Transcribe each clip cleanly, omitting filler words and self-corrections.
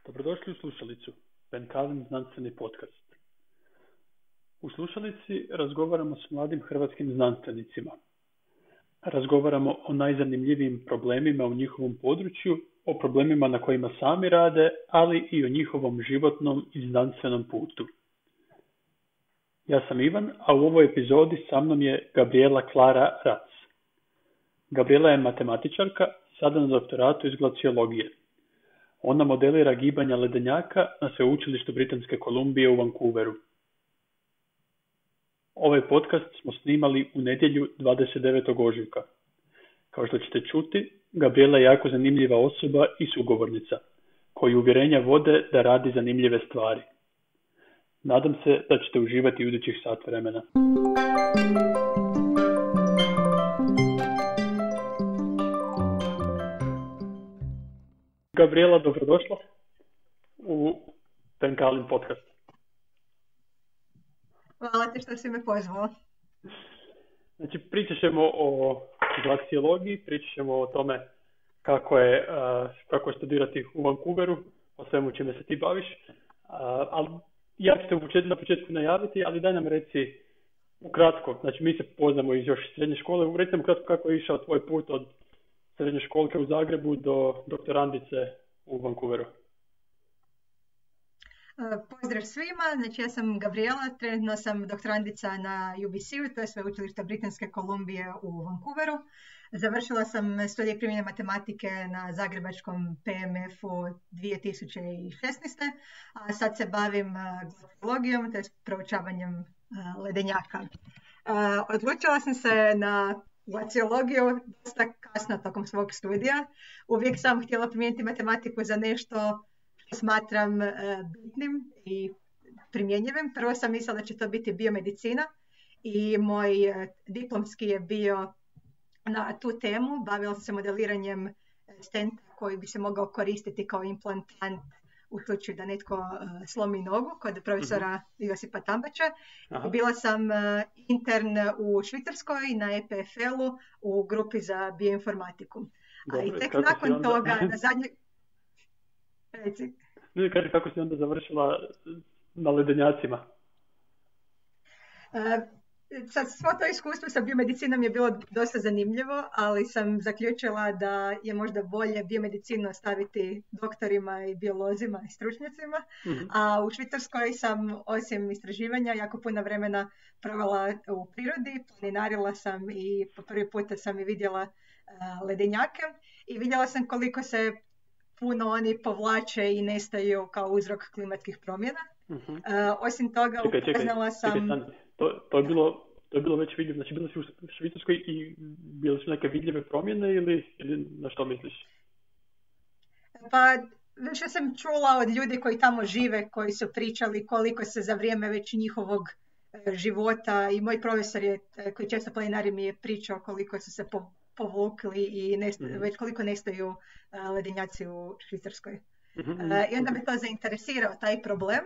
Dobrodošli u slušalicu, Penkalin znanstveni podcast. U slušalici razgovaramo s mladim hrvatskim znanstvenicima. Razgovaramo o najzanimljivijim problemima u njihovom području, o problemima na kojima sami rade, ali i o njihovom životnom i znanstvenom putu. Ja sam Ivan, a u ovoj epizodi sa mnom je Gabriela Klara Rac. Gabriela je matematičarka, sada na doktoratu iz glaciologije. Ona modelira gibanja ledenjaka na sveučilištu Britanske Kolumbije u Vancouveru. Ovaj podcast smo snimali u nedjelju 29. ožujka. Kao što ćete čuti, Gabriela je jako zanimljiva osoba i sugovornica, koji uvjerenja vode da radi zanimljive stvari. Nadam se da ćete uživati u idućih sat vremena. Gabriela, dobrodošla u Penkalin podcast. Hvala ti što si me pozvala. Znači, pričat ćemo o glaciologiji, pričat ćemo o tome kako je studirati u Vancouveru, o svemu čime se ti baviš. Ali ja ću te na početku najaviti, ali daj nam reci ukratko. Znači, mi se poznamo iz još srednje škole. Reci nam ukratko kako je išao tvoj put od srednje školke u Zagrebu do doktorandice u Vancouveru. Pozdrav svima, znači ja sam Gabriela, trenutno sam doktorandica na UBC-u, to je sveučilište Britanske Kolumbije u Vancouveru. Završila sam studij primjene matematike na zagrebačkom PMF-u 2016. A sad se bavim glaciologijom, to je proučavanjem ledenjaka. Odlučila sam se na glaciologiju dosta kasno tokom svog studija. Uvijek sam htjela primijeniti matematiku za nešto što smatram bitnim i primjenjivim. Prvo sam mislila da će to biti biomedicina i moj diplomski je bio na tu temu. Bavila sam se modeliranjem stenta koji bi se mogao koristiti kao implantant u slučaju da netko slomi nogu kod profesora Josipa Tambača. Bila sam intern u Švicarskoj na EPFL-u u grupi za bioinformatiku. A i tek nakon toga na zadnje... Reci. Kaži, kako si onda završila na ledenjacima? Sad, svo to iskustvo sa biomedicinom je bilo dosta zanimljivo, ali sam zaključila da je možda bolje biomedicinu ostaviti doktorima i biolozima i stručnjacima. A u Švicarskoj sam, osim istraživanja, jako puno vremena provela u prirodi, planinarila sam i po prvi puta sam i vidjela ledenjake i vidjela sam koliko se puno oni povlače i nestaju kao uzrok klimatskih promjena. Osim toga, upoznala sam... To je bilo već vidljivo. Znači, bilo si u Švicarskoj i bile su neke vidljive promjene ili na što misliš? Pa, više sam čula od ljudi koji tamo žive, koji su pričali koliko se za vrijeme već njihovog života, i moj profesor je, koji često planinari, mi je pričao koliko su se povukli i već koliko nestaju ledenjaci u Švicarskoj. I onda me to zainteresirao, taj problem.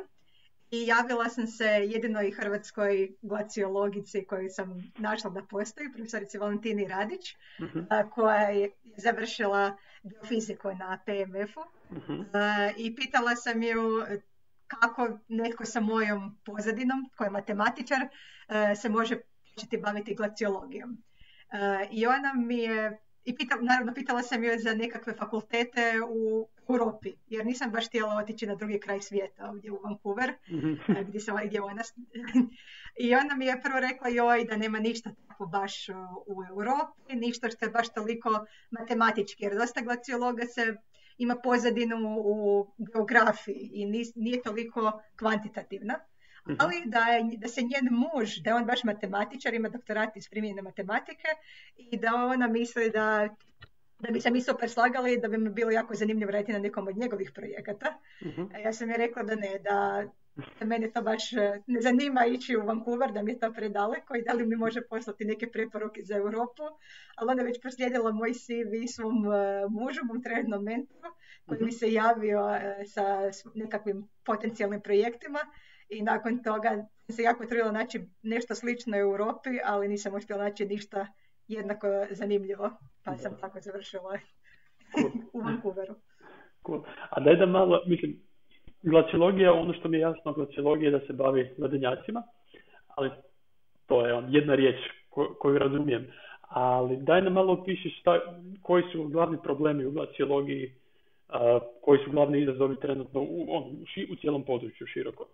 I javila sam se jedinoj hrvatskoj glaciologici koju sam našla da postoji, profesorici Valentini Radić, koja je završila biofiziku na PMF-u. I pitala sam ju kako netko sa mojom pozadinom, koji je matematičar, se može početi baviti glaciologijom. I ona mi je, naravno pitala sam joj za nekakve fakultete u Europi, jer nisam baš htjela otići na drugi kraj svijeta, ovdje u Vancouver, gdje ona. I ona mi je prvo rekla joj da nema ništa tako baš u Europi, ništa što je baš toliko matematički, jer dosta glaciologa se ima pozadinu u geografiji i nije toliko kvantitativna. Ali da se njen muž, da je on baš matematičar, ima doktorat iz primjene matematike i da ona misli da bi se mi super slagali, da bi mi bilo jako zanimljivo raditi na nekom od njegovih projekata. A ja sam je rekla da ne, da mene to baš ne zanima ići u Vancouver, da mi je to predaleko i da li mi može poslati neke preporuke za Europu. Ali onda je već proslijedila moj CV svom mužu, mom trenutnom mentoru, koji mi se javio sa nekakvim potencijalnim projektima. I nakon toga se jako trudila naći nešto slično u Europi, ali nisam uspjela naći ništa jednako zanimljivo, pa sam tako završila u Vancouveru. Cool. A daj da malo, mislim, Glaciologija, ono što mi je jasno, glaciologija je da se bavi ledenjacima, ali to je jedna riječ koju razumijem. Ali daj nam malo opiši koji su glavni problemi u glaciologiji, koji su glavni izazovi trenutno u cijelom području široko.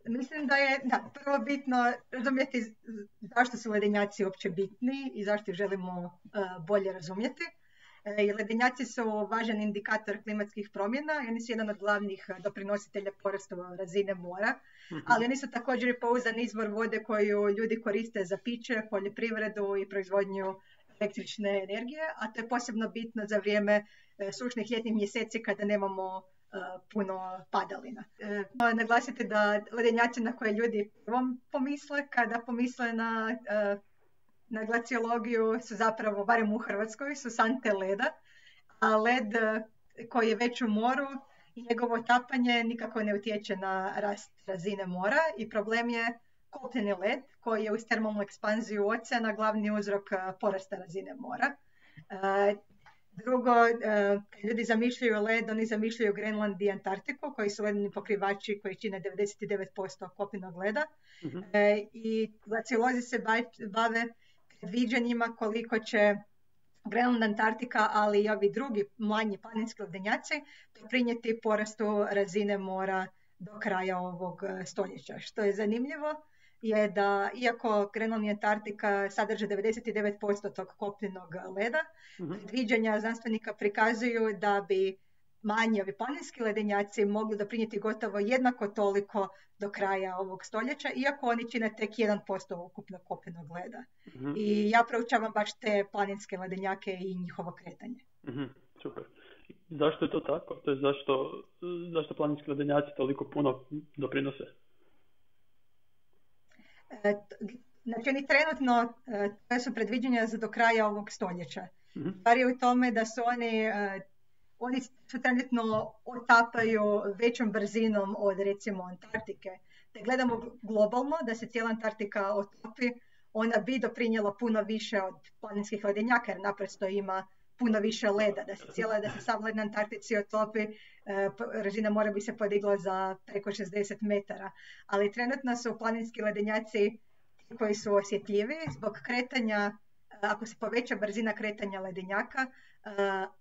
Mislim da je prvo bitno razumjeti zašto su ledenjaci uopće bitni i zašto ih želimo bolje razumjeti. I ledenjaci su važan indikator klimatskih promjena i oni su jedan od glavnih doprinositelja porastu razine mora, ali oni su također i pouzdan izvor vode koju ljudi koriste za piće, poljoprivredu i proizvodnju električne energije, a to je posebno bitno za vrijeme sušnih ljetnih mjeseci kada nemamo puno padalina. Naglasite da ledenjaci na koje ljudi prvom pomisle kada pomisle na glaciologiju su zapravo, barem u Hrvatskoj, su sante leda, a led koji je već u moru i njegovo otapanje nikako ne utječe na rast razine mora i problem je kopneni led koji je uz termalnu ekspanziju oceana glavni uzrok porasta razine mora. Drugo, kad ljudi zamišljaju led, oni zamišljaju Grenland i Antarktiku, koji su ledeni pokrivači koji čine 99% kopnenog leda. I glaciolozi se bave predviđanjima koliko će Grenland, Antarktika, ali i ovi drugi manji planinski ledenjaci doprinijeti porastu razine mora do kraja ovog stoljeća. Što je zanimljivo je da, iako Grenland i Antarktika sadrže 99% tog kopnenog leda, predviđanja znanstvenika prikazuju da bi manji ovi planinski ledenjaci mogli doprinijeti gotovo jednako toliko do kraja ovog stoljeća, iako oni čine tek 1% ukupnog kopnenog leda. I ja proučavam baš te planinske ledenjake i njihovo kretanje. Super. Zašto je to tako? To je zašto planinski ledenjaci toliko puno doprinose? Znači, oni trenutno, to su predviđanja za do kraja ovog stoljeća. Stvar je u tome da su oni su trenutno otapaju većom brzinom od, recimo, Antarktike. Da gledamo globalno, da se cijela Antarktika otopi, ona bi doprinijela puno više od planinskih ledenjaka, jer naprosto ima puno više leda. Da se sav led na Antarktici otopi, razina mora bi se podigla za preko 60 metara. Ali trenutno su planinski ledenjaci koji su osjetljivi zbog kretanja. Ako se poveća brzina kretanja ledenjaka,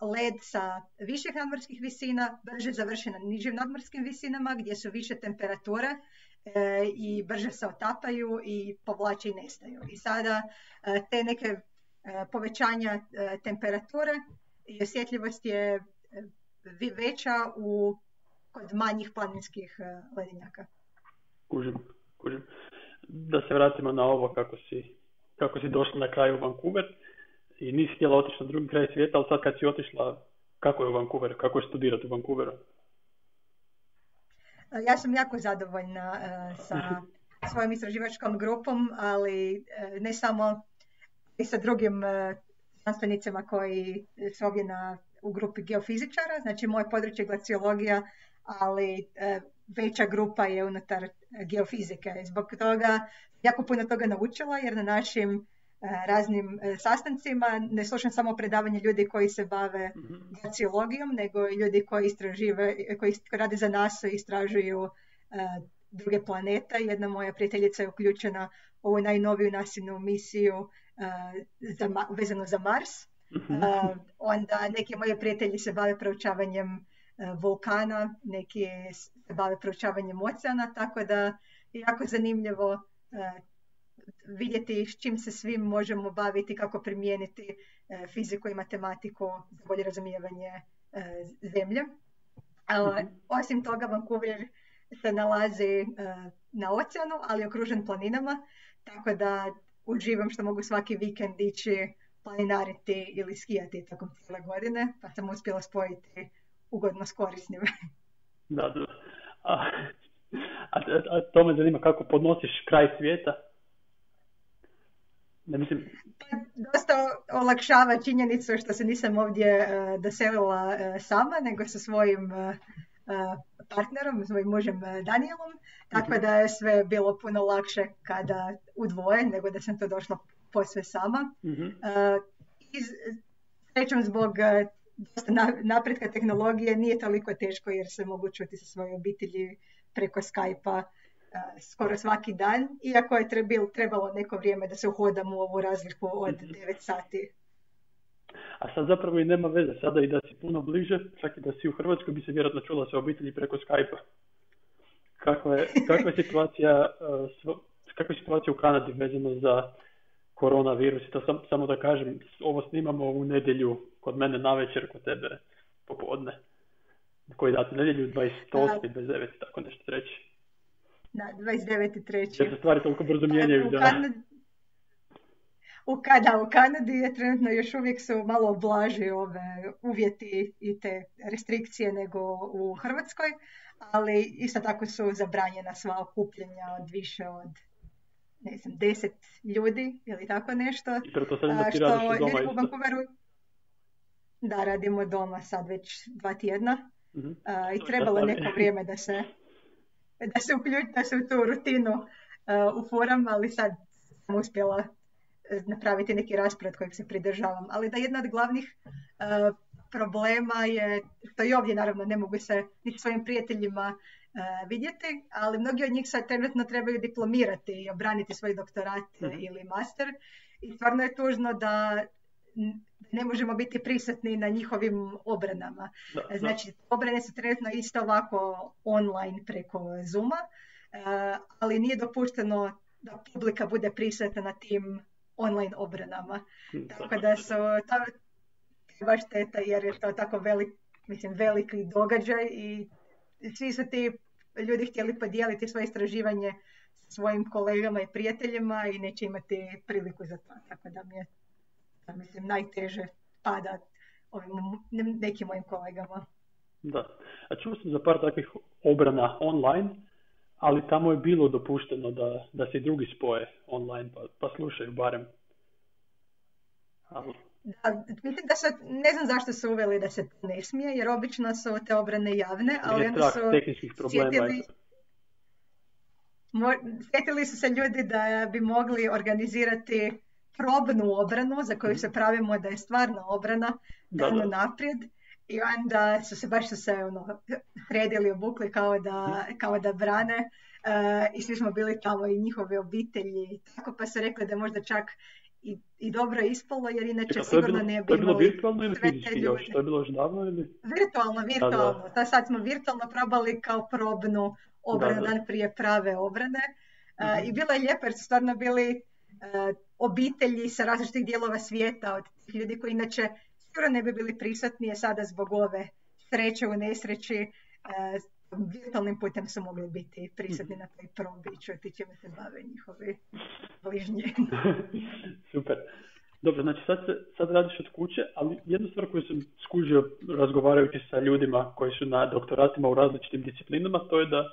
led sa viših nadmorskih visina brže završi na nižim nadmorskim visinama gdje su više temperature i brže se otapaju i povlače i nestaju. I sada te neke povećanja temperature i osjetljivost je veća kod manjih planinskih ledenjaka. Kužim. Da se vratimo na ovo kako si došla na kraju u Vancouver i nisi htjela otići na drugi kraj svijeta, ali sad kad si otišla, kako je u Vancouveru, kako je studirati u Vancouveru? Ja sam jako zadovoljna sa svojom istraživačkom grupom, ali ne samo i sa drugim znanstvenicima koji su ovdje u grupi geofizičara, znači moje područje je glaciologija, ali veća grupa je unutar geofizike. Zbog toga jako puno toga naučila, jer na našim raznim sastancima ne slušam samo predavanje ljudi koji se bave glaciologijom, nego i ljudi koji rade za NASA i istražuju druge planete. Jedna moja prijateljica je uključena u ovu najnoviju NASINu misiju vezano za Mars. Onda neki moji prijatelji se bave proučavanjem vulkana, neki se bave proučavanjem oceana, tako da je jako zanimljivo vidjeti s čim se svim možemo baviti, kako primijeniti fiziku i matematiku za bolje razumijevanje zemlje. Osim toga, Vancouver se nalazi na oceanu, ali okružen planinama, tako da uživam što mogu svaki vikend ići planinariti ili skijati tokom cijele godine, pa sam uspjela spojiti ugodno s korisnim. Da. A to me zanima, kako podnosiš kraj svijeta? Dosta olakšava činjenicu što se nisam ovdje doselila sama, nego sa svojim partnerom, svojim mužem Danielom, tako da je sve bilo puno lakše kada udvoje, nego da sam to došla posve sama. Srećom zbog dosta napretka tehnologije nije toliko teško jer se mogu čuti sa svojoj obitelji preko Skype-a skoro svaki dan, iako je trebalo neko vrijeme da se uhodamo u ovu razliku od 9 sati. A sad zapravo i nema veze, sada i da si puno bliže, čak i da si u Hrvatskoj bi se vjerojatno čula sa obitelji preko Skype-a. Kakva je situacija u Kanadi vezano za koronavirus? I to samo da kažem, ovo snimamo u nedjelju kod mene navečer, kod tebe popodne. Koji datum? Nedjelju 28. 29. tako nešto treći. Da, 29.3. Jer se stvari toliko brzo mijenjaju. U Kanadi je trenutno još uvijek su malo blaži ove uvjeti i te restrikcije nego u Hrvatskoj, ali isto tako su zabranjena sva okupljanja od više od 10 ljudi ili tako nešto. I pretpostavljam da ti radiš od doma u Vancouveru, da, radimo doma sad već 2 tjedna. I trebalo neko vrijeme da se u tu rutinu uforam, ali sad sam uspjela napraviti neki raspored kojeg se pridržavam. Ali da jedna od glavnih problema je, što i ovdje naravno ne mogu se niti svojim prijateljima vidjeti, ali mnogi od njih sad trenutno trebaju diplomirati i obraniti svoj doktorat ili master. I stvarno je tužno da ne možemo biti prisutni na njihovim obranama. Znači, obrane su trenutno isto ovako online preko Zooma, ali nije dopušteno da publika bude prisutna na tim online obranama. Tako da su baš šteta jer je to tako veliki događaj i svi su ti ljudi htjeli podijeliti svoje istraživanje sa svojim kolegama i prijateljima i neće imati priliku za to. Tako da mi je najteže pada ovim nekim mojim kolegama. Da. A čuo sam za par takvih obrana online, ali tamo je bilo dopušteno da se drugi spoje online, pa slušaju barem. Ali... Da, mislim da ne znam zašto su uveli da se to ne smije, jer obično su te obrane javne, ali onda su sjetili su se ljudi da bi mogli organizirati probnu obranu za koju se pravimo da je stvarna obrana dano naprijed i onda su se sredili, obukli kao da brane i svi smo bili tamo i njihove obitelji i tako, pa su rekli da je možda čak i dobro ispalo jer inače sigurno ne bi imali. To je bilo virtualno ili fizički još? To je bilo još davno ili? Virtualno. Da. Sad smo virtualno probali kao probnu obranu dan prije prave obrane i bilo je lijepo jer su stvarno bili obitelji sa različitih dijelova svijeta od tih ljudi koji inače sigurno ne bi bili prisutni, sada zbog ove sreće u nesreći virtualnim putem su mogli biti prisutni na toj probi i čuti čime se bave njihovi bližnji. Super. Dobro, znači sad radiš od kuće, ali jedna stvar koju sam skužio razgovarajući sa ljudima koji su na doktoratima u različitim disciplinama, to je da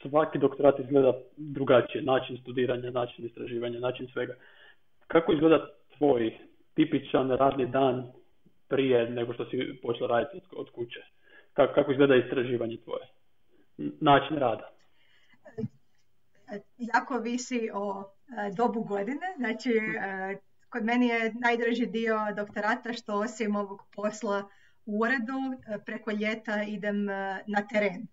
svaki doktorat izgleda drugačije, način studiranja, način istraživanja, način svega. Kako izgleda tvoj tipičan radni dan prije nego što si počela raditi od kuće? Kako izgleda istraživanje tvoje? Način rada? Jako visi o dobu godine. Znači, kod meni je najdraži dio doktorata što osim ovog posla u uredu, preko ljeta idem na teren.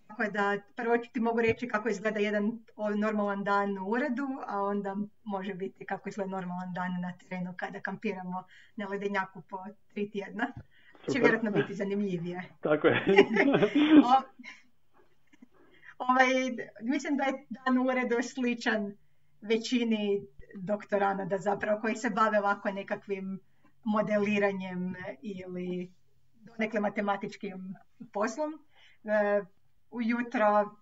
Tako da prvo ti mogu reći kako izgleda jedan normalan dan u uredu, a onda može biti kako izgleda normalan dan na terenu kada kampiramo na ledenjaku po 3 tjedna. Će vjerojatno biti zanimljivije. Tako je. Mislim da je dan u uredu sličan većini doktoranada zapravo koji se bave ovako nekakvim modeliranjem ili donekle matematičkim poslom. Ujutro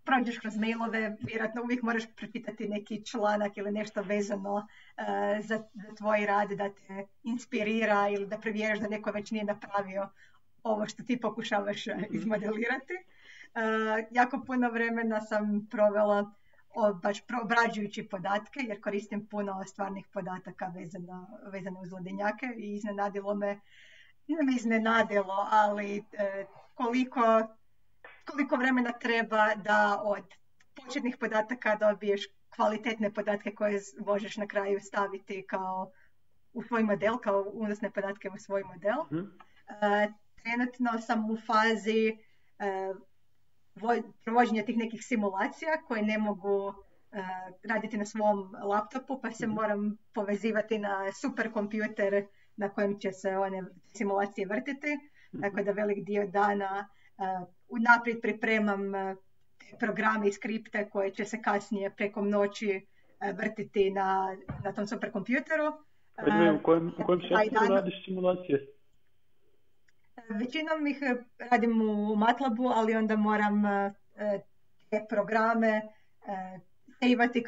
prođeš kroz mailove, vjerojatno uvijek moraš prečitati neki članak ili nešto vezano za tvoj rad da te inspirira ili da provjeriš da neko već nije napravio ovo što ti pokušavaš izmodelirati. Jako puno vremena sam provela baš obrađujući podatke jer koristim puno stvarnih podataka vezano uz ledenjake i iznenadilo me, ali koliko vremena treba da od početnih podataka dobiješ kvalitetne podatke koje možeš na kraju staviti kao u svoj model, kao unosne podatke u svoj model. Trenutno sam u fazi provođenja tih nekih simulacija koje ne mogu raditi na svom laptopu, pa se moram povezivati na superkompjuter na kojem će se one simulacije vrtiti. Tako da velik dio dana unaprijed pripremam programe i skripte koje će se kasnije preko noći vrtiti na tom superkompjuteru. U kojem softveru radiš simulacije? Većinom ih radim u MATLABu, ali onda moram te programe imati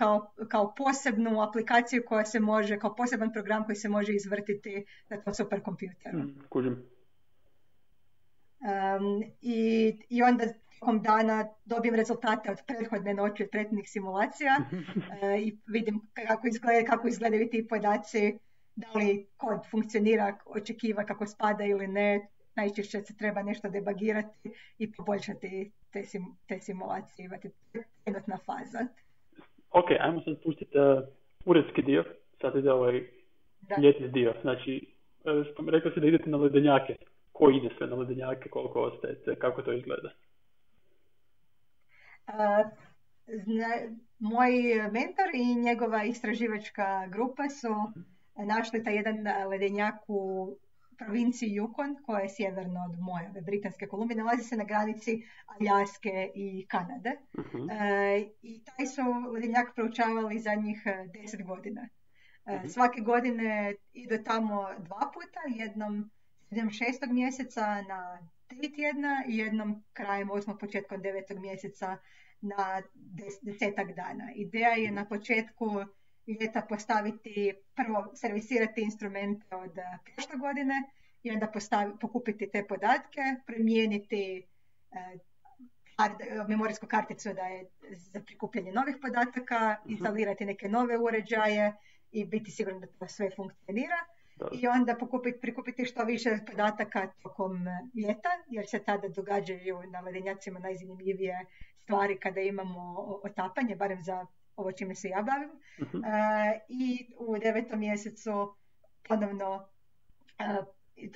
kao posebnu aplikaciju koja se može, kao poseban program koji se može izvrtiti na tom superkompjuteru. I onda tijekom dana dobijem rezultate od prethodne noći, od prethodnih simulacija i vidim kako izgledaju ti podaci, da li kod funkcionira, očekiva kako spada ili ne. Najčešće se treba nešto debagirati i poboljšati te simulacije, imati trenutna faza. Ok, ajmo sad pustiti uredski dio, sad ide ovaj ljetni dio. Znači, rekao si da idete na ledenjake. Ko ide sve na ledenjake, koliko ostajete, kako to izgleda? Moj mentor i njegova istraživačka grupa su našli taj jedan ledenjak u provinciji Yukon, koja je sjeverno od moje Britanske Kolumbije, nalazi se na granici Aljaske i Kanade. I taj su ledenjak proučavali zadnjih 10 godina. Svake godine idu tamo 2 puta, jednom 6. mjeseca na 3 tjedna i jednom krajem 8. početkom 9. mjeseca na 10 dana. Ideja je na početku ljeta postaviti, prvo servisirati instrumente od prošle godine i onda pokupiti te podatke, primijeniti memorijsku karticu da je za prikupljanje novih podataka, instalirati neke nove uređaje i biti sigurni da to sve funkcionira. I onda prikupiti što više podataka tokom ljeta, jer se tada događaju na ledenjacima najzanimljivije stvari kada imamo otapanje, barem za ovo čime se ja bavim. I u 9. mjesecu ponovno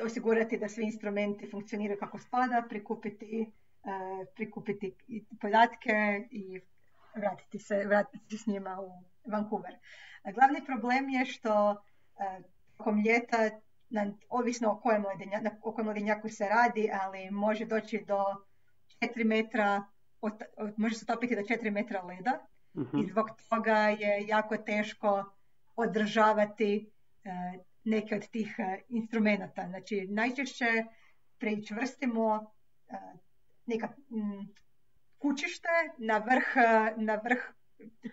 osigurati da svi instrumenti funkcioniraju kako spada, prikupiti podatke i vratiti se s njima u Vancouver. Glavni problem je što tokom ljeta, ovisno o kojem ledenjaku se radi, ali može doći do 4 metra, može se topiti do 4 metra leda. I zbog toga je jako teško održavati neke od tih instrumenata. Znači, najčešće pričvrstimo neka kućište na vrh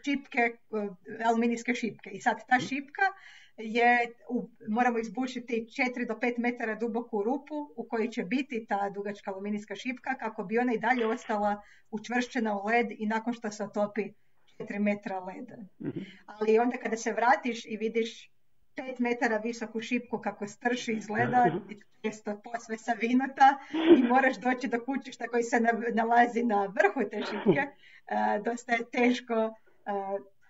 čipke, aluminijske šipke. I sad ta šipka moramo izbušiti 4 do 5 metara duboku rupu u kojoj će biti ta dugačka aluminijska šipka kako bi ona i dalje ostala učvršćena u led i nakon što se otopi 4 metra leda. Ali onda kada se vratiš i vidiš 5 metara visoku šipku kako strši iz leda, često posve savinuta i moraš doći do kućišta koji se nalazi na vrhu te šipke, dosta je teško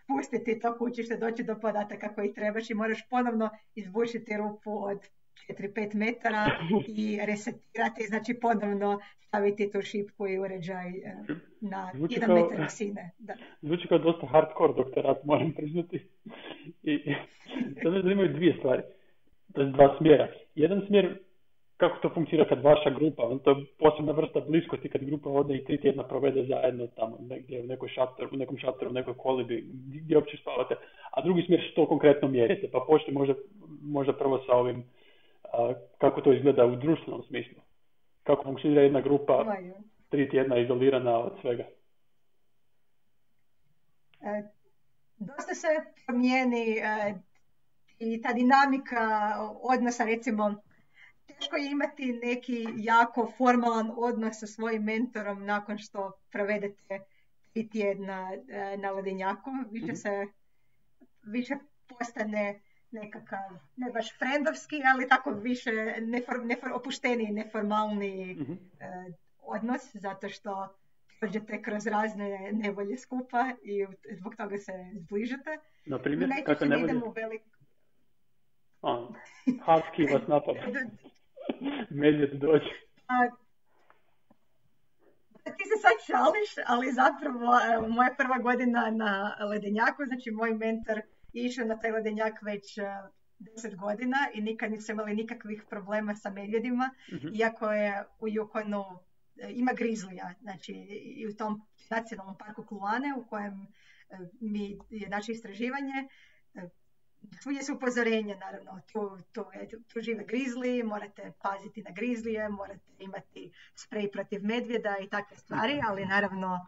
pustiti to kućište, doći do podataka koji trebaš i moraš ponovno izbušiti rupu od 4-5 metara i resetirati, znači ponovno staviti tu šipku i uređaj na 1 metar visine. Zvuči kao dosta hardcore doktorat, moram priznati. I sad me zanimaju 2 stvari, to je 2 smjera. Jedan smjer, kako to funkcionira kad vaša grupa, to je posebna vrsta bliskosti kad grupa ode i 3 tjedna provede zajedno tamo negdje u nekom šatoru, u nekoj kolibi, gdje uopće spavate. A drugi smjer što konkretno mjerite, pa počne možda prvo sa ovim kako to izgleda u društvenom smislu. Kako funkcionira jedna grupa 3 tjedna izolirana od svega. Dosta se promijeni i ta dinamika odnosa, recimo, teško je imati neki jako formalan odnos sa svojim mentorom nakon što provedete 3 tjedna na ledenjaku. Više postane nekakav, ne baš frendovski, ali tako više opušteniji, neformalni odnos, zato što prođete kroz razne nevolje skupa i zbog toga se zbližete. Na primjer, kakve nevolje? Husky vas napada. Medvjed dođe. Ti se sad šališ, ali zapravo moja prva godina na ledenjaku, znači moj mentor je išao na taj ledenjak već 10 godina i nikad nisu imali nikakvih problema sa medvjedima, iako je u Yukonu ima grizlija, znači i u tom nacionalnom parku Kluane u kojem mi je naše istraživanje, svugdje su upozorenja, naravno, tu žive grizli, morate paziti na grizlije, morate imati sprej protiv medvjeda i takve stvari, ali naravno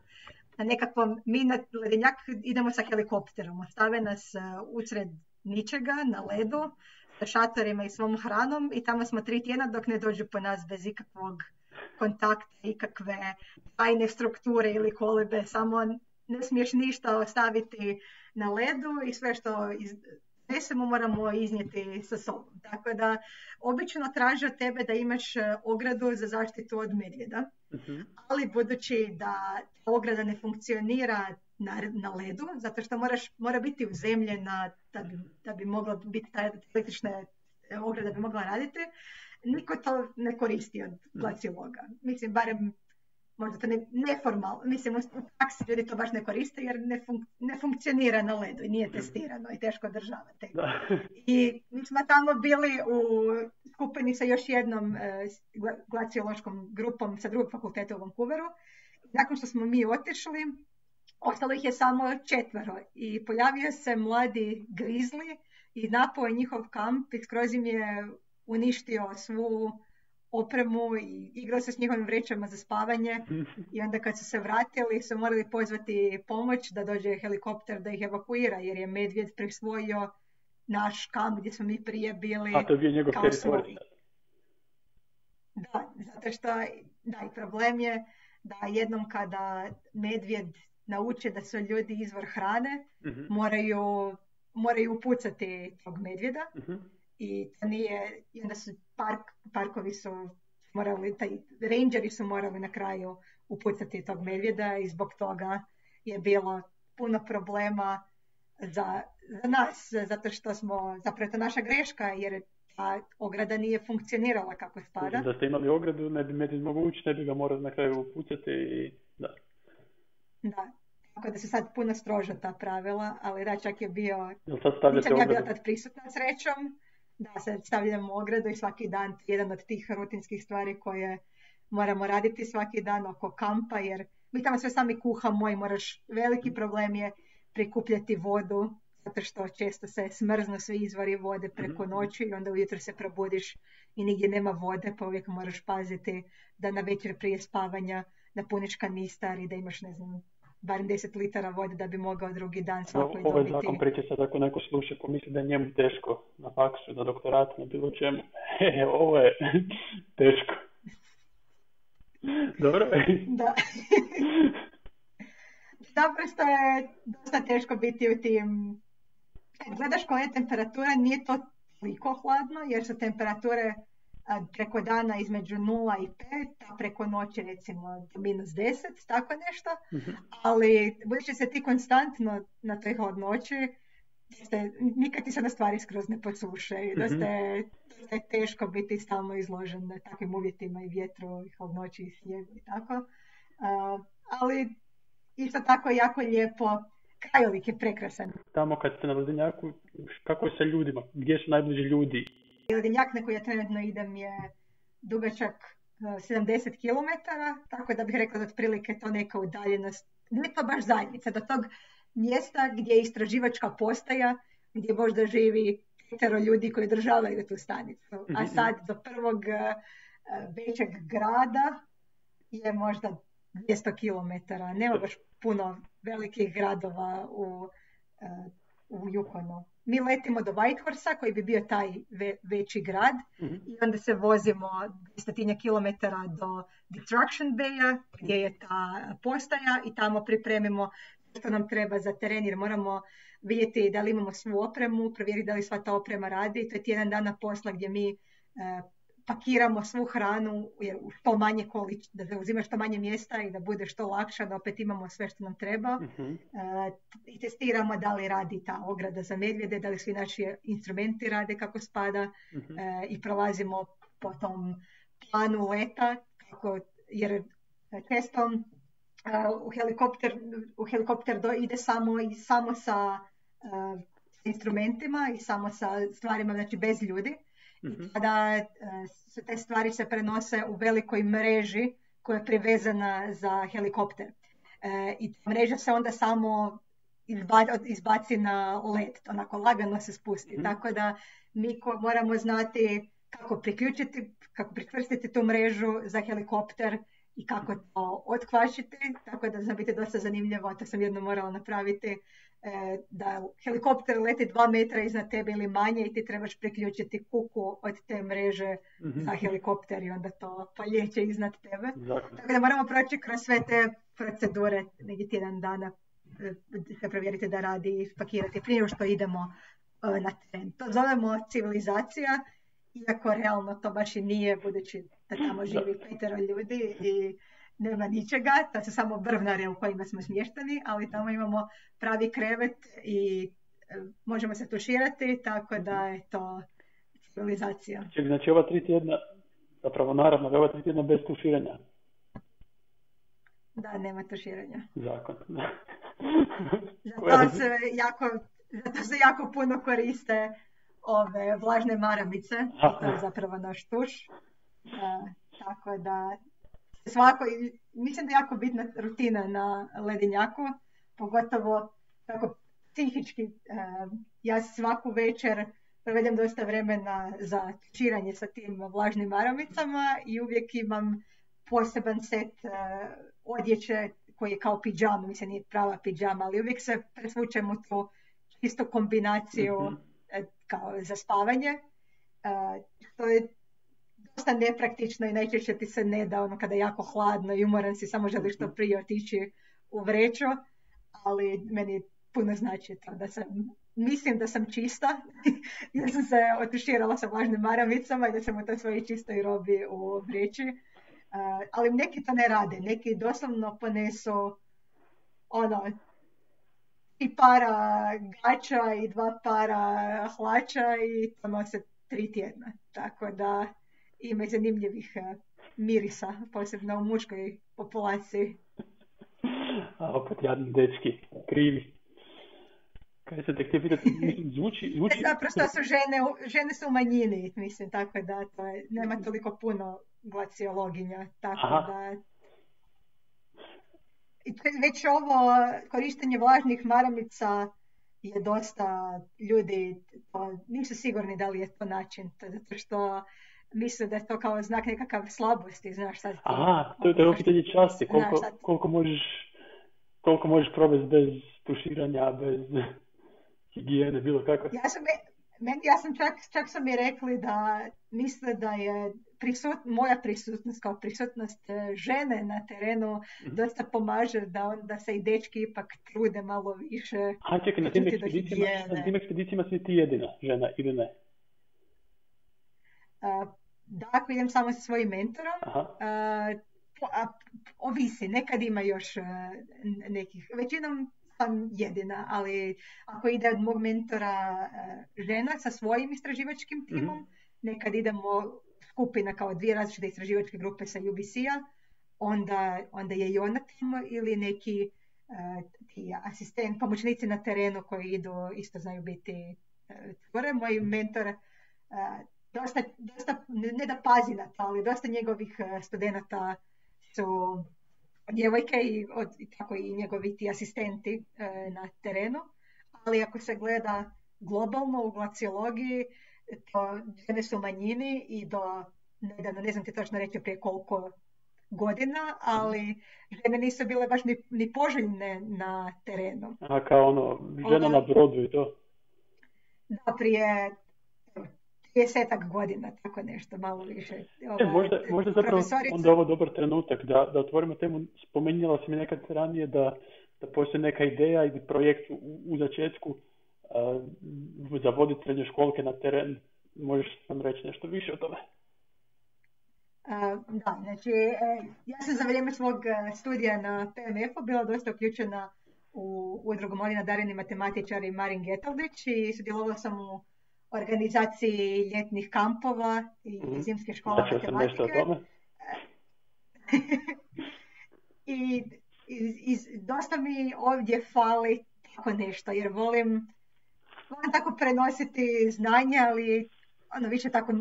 nekako mi na ledenjak idemo sa helikopterom, ostave nas usred ničega na ledu sa šatorima i svom hranom i tamo smo 3 tjedna dok ne dođu po nas bez ikakvog kontakta, ikakve tajne strukture ili kolebe, samo ne smiješ ništa ostaviti na ledu i sve što nesemo moramo iznijeti sa sobom. Tako da obično traže od tebe da imaš ogradu za zaštitu od medvjeda, ali budući da ograda ne funkcionira na ledu, zato što mora biti uzemljena da bi mogla biti ta električna ograda bi mogla raditi, niko to ne koristi od glaciologa. Mislim, barem možda to neformalno. Mislim, u praksi ljudi to baš ne koriste jer ne funkcionira na ledu i nije testirano i teško održavati. I mi smo tamo bili u skupini sa još jednom glaciološkom grupom sa drugog fakulteta u Vancouveru. Nakon što smo mi otišli, ostalo ih je samo 4 i pojavio se mladi grizli i napao je njihov kamp i skroz im je uništio svu opremu i igrao se s njihovim vrećama za spavanje i onda kad su se vratili su morali pozvati pomoć da dođe helikopter da ih evakuira jer je medvjed prisvojio naš kamp gdje smo mi prije bili. A to je bio njegov teritorij. Da, zato što i problem je da jednom kada medvjed nauče da su ljudi izvor hrane, moraju upucati tog medvjeda. I onda su parkovi su morali, rangeri su morali na kraju upucati tog medvjeda i zbog toga je bilo puno problema za nas, zato što smo, zapravo to naša greška, jer ta ograda nije funkcionirala kako spada. Da ste imali ogradu, ne bi medvjed mogao ući, ne bi ga morali na kraju upucati i da. Da. Tako da su sad puno stroža ta pravila, ali da, čak je bio, nisam ja bila tad prisutna srećom, da se stavljamo ogradu i svaki dan jedan od tih rutinskih stvari koje moramo raditi svaki dan oko kampa, jer mi tamo sve sami kuhamo i veliki problem je prikupljati vodu, zato što često se smrznu svi izvori vode preko noći i onda ujutro se probudiš i nigdje nema vode, pa uvijek moraš paziti da na večer prije spavanja napuniš kanistar i da imaš, ne znam, barem 10 litara vode da bi mogao drugi dan svakoj dobiti. Ovaj zakon priče sad ako neko sluša ko misli da je njemu teško na faksu, na doktoratu, na bilo čemu. Ovo je teško. Dobro? Da. Zaprosto je dosta teško biti u tim. Gledaš koja je temperatura, nije to toliko hladno, jer su temperature preko dana između 0 i 5, a preko noći recimo do -10, tako nešto. Ali budući se ti konstantno na toj hladnoći, nikad ti se na stvari skroz ne posuše i dosta je teško biti stalno izložen na takvim uvjetima i vjetru, i hladnoći, i snijegu i tako. Ali isto tako jako lijepo, krajolik je prekrasan. Tamo kad ste na ledenjaku, kako je sa ljudima? Gdje su najbliži ljudi? Ledenjak na koji ja trenutno idem je dugačak 70 km, tako da bih rekla da otprilike to neka udaljenost, ne to baš zajednica, do tog mjesta gdje je istraživačka postaja, gdje možda živi 5 ljudi koji održavaju tu stanicu. A sad do prvog većeg grada je možda 200 km. Nema baš puno velikih gradova u Yukonu. Mi letimo do Whitehorse koji bi bio taj veći grad i onda se vozimo 200 km do Destruction Baya gdje je ta postaja i tamo pripremimo što nam treba za teren jer moramo vidjeti da li imamo svu opremu, provjeriti da li sva ta oprema radi. To je tjedan dana posla gdje mi pakiramo svu hranu u što manje da zauzima što manje mjesta i da bude što lakša, da opet imamo sve što nam treba. I testiramo da li radi ta ograda za medvjede, da li svi naši instrumenti rade kako spada i prolazimo po tom planu leta, jer često u helikopter ide samo sa instrumentima i samo sa stvarima, znači bez ljudi. Kada te stvari se prenose u velikoj mreži koja je privezana za helikopter. I ta mreža se onda samo izbaci na led, onako lagano se spusti. Tako da mi moramo znati kako prikvrstiti tu mrežu za helikopter i kako to otkvašiti, tako da zna biti dosta zanimljivo, to sam jedno morala napraviti, da helikopter leti 2 metra iznad tebe ili manje i ti trebaš priključiti kuku od te mreže za helikopter i onda to poljeće iznad tebe. Tako da moramo proći kroz sve te procedure, negdje tjedan dana, se provjeriti da radi i pakirati prije što idemo na teren. To zovemo civilizacija, iako realno to baš i nije, budući da tamo živi 5 ljudi i nema ničega, to su samo brvnare u kojima smo smješteni, ali tamo imamo pravi krevet i možemo se tuširati, tako da je to civilizacija. Znači ova 3 tjedna, zapravo naravno, ova 3 tjedna bez tuširanja. Da, nema tuširanja. Zakon. Zato se jako puno koriste ove vlažne maramice, to je zapravo naš tuš. Tako da mislim da je jako bitna rutina na ledenjaku, pogotovo tako psihički. Ja svaku večer provedem dosta vremena za tuširanje sa tim vlažnim maramicama i uvijek imam poseban set odjeće koji je kao pidžama, mislim nije prava pidžama, ali uvijek se presvučem u tu istu kombinaciju kao za spavanje. To je dosta nepraktično i najčešće ti se ne da kada je jako hladno i umoran si, samo želiš što prije otići u vreću, ali meni puno znači to da mislim da sam čista, da sam se otuširala sa vlažnim maramicama i da sam u toj svojoj čistoj robi u vreći. Ali neki to ne rade, neki doslovno ponesu i para gača i 2 para hlača i to nose 3 tjedna. Tako da ima zanimljivih mirisa, posebno u muškoj populaciji. A opet jadni dečki, krivi. Kaj se te htio pitati, zvuči... Zapravo su žene su u manjini, mislim, tako da nema toliko puno glaciologinja, tako da... Već ovo korištenje vlažnih maramica je dosta ljudi, nisu sigurni da li je to način, zato što misle da je to kao znak nekakav slabosti, znaš sad. To je ovo pitanje časti, koliko možeš provesti bez tuširanja, bez higijene, bilo kako. Ja sam čak sam mi rekli da misle da je moja prisutnost kao prisutnost žene na terenu dosta pomaže da se i dečki ipak trude malo više. Čekaj, na tim ekspedicijama si ti jedina žena ili ne? Da, ako idem samo sa svojim mentorom, ovisi, nekad ima još nekih, većinom sam jedina, ali ako ide od mog mentora žena sa svojim istraživačkim timom, nekad idemo skupina kao 2 različite istraživačke grupe sa UBC-a, onda je i ona tamo ili neki ti asistent, pomoćnici na terenu koji idu, isto znaju biti tvore. Moj mentor dosta, ne da pazi na to, ali dosta njegovih studenata su djevojke i tako i njegovi ti asistenti na terenu. Ali ako se gleda globalno u glaciologiji, to žene su u manjini i do nedavno, ne znam ti točno reći prije koliko godina, ali žene nisu bile baš ni poželjne na terenu. Kao žena na brodu i to? Da, prije 10-ak godina, tako nešto, malo više. Možda zapravo onda ovo dobar trenutak da otvorimo temu. Spomenula si mi nekad ranije da postoji neka ideja ili projekt u začetku za voditi srednjoškolke na teren. Možeš nam reći nešto više o tome? Da, znači, ja sam za vrijeme svog studija na PMF-u bila dosta uključena u udrugu Molina Dareni matematičari Marin Getaldić i sudjelovala sam u organizaciji ljetnih kampova i zimske škole matematike. I dosta mi ovdje fali tako nešto, jer volim tako prenositi znanje, ali više tako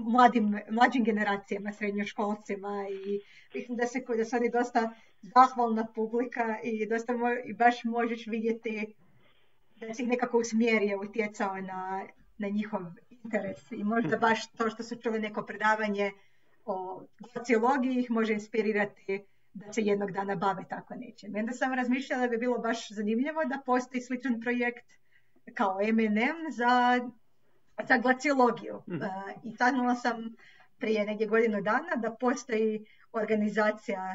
mlađim generacijama, srednjoškolcima, i mislim da su oni dosta zahvalna publika i dosta i baš možeš vidjeti da si ih nekako usmjerio, utjecao na njihov interes, i možda baš to što su čuli neko predavanje o glaciologiji ih može inspirirati da se jednog dana bave tako nečim. I onda sam razmišljala da bi bilo baš zanimljivo da postoji sličan projekt kao MNM za glaciologiju. I saznala sam prije negdje godinu dana da postoji organizacija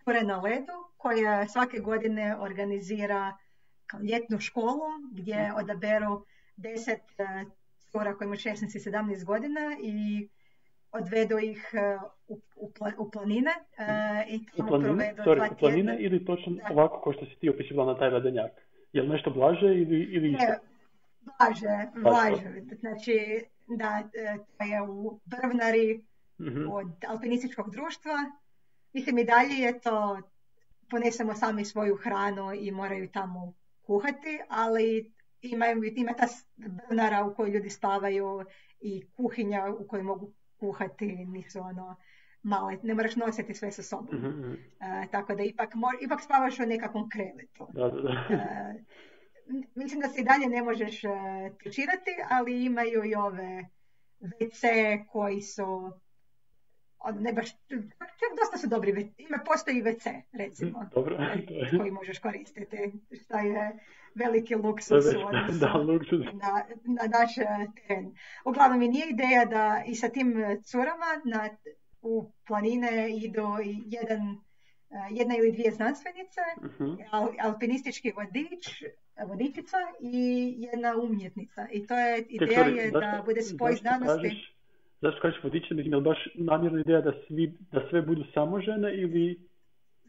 Cure na ledu koja svake godine organizira kao ljetnu školu gdje odaberu 10 cura koji imaju 16 i 17 godina i odvedu ih u planine i tamo provedu 2 tjedna. Planine ili točno ovako kao što si ti opisivala na taj ledenjak? Je li nešto blaže ili isto? Blaže. Znači, da, to je u Brvnari od alpinističkog društva. Mislim, i dalje je to, ponesemo sami svoju hranu i moraju tamo kuhati, ali ima ta Brvnara u kojoj ljudi spavaju i kuhinja u kojoj mogu kuhati, nisu male, ne moraš nositi sve sa sobom. Tako da ipak spavaš u nekakvom krevetu. Mislim da se i dalje ne možeš trčirati, ali imaju i ove WC koji su ne baš, čak dosta su dobri, postoji WC, recimo, koji možeš koristiti, što je veliki luksus na naš teren. Uglavnom, mi nije ideja da i sa tim curama u planine idu jedna ili dvije znanstvenice, alpinistički vodičica i jedna umjetnica. I to je ideja da bude spoj znanosti. Zašto kažeš vodičica? Mislim, je li baš namjerna ideja da sve budu samo žene ili...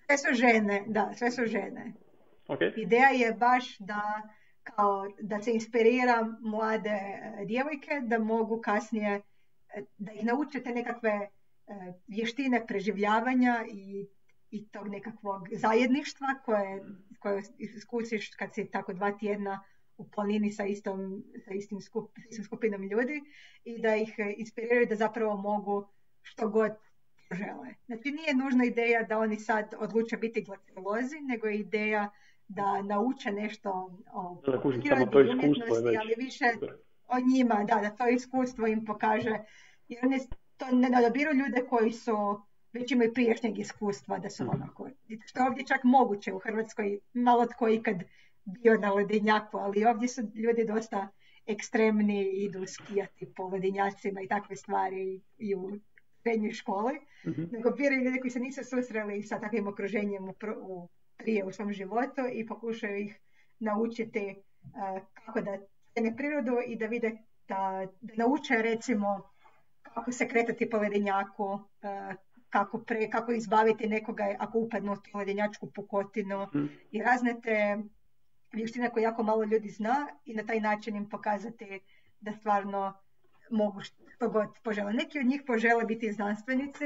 Sve su žene, da, sve su žene. Okay. Ideja je baš da se inspirira mlade djevojke da mogu kasnije, da ih naučite nekakve vještine preživljavanja i tog nekakvog zajedništva koje iskusiš kad si tako 2 tjedna u planini sa istom skupinom ljudi, i da ih inspiriraju da zapravo mogu što god žele. Znači, nije nužna ideja da oni sad odluče biti glaciolozi, nego je ideja da nauče nešto o prirodi, umjetnosti, ali više o njima, da to iskustvo im pokaže. Jer oni to ne odabiru ljude koji su već imaju prijašnjeg iskustva da su onako, što je ovdje čak moguće u Hrvatskoj, malo tko ikad bio na ledenjaku, ali ovdje su ljudi dosta ekstremni, idu skijati po ledenjacima i takve stvari i u srednjoj školi, nego biraju ljudi koji se nisu susreli sa takvim okruženjem prije u svom životu i pokušaju ih naučiti kako da cene prirodu i da vide da nauče, recimo, kako se kretati po ledenjaku, kako izbaviti nekoga ako upadnu u tu ledenjačku pukotinu i razne te vještine koje jako malo ljudi zna, i na taj način im pokazati da stvarno mogu što god požele. Neki od njih požele biti znanstvenici,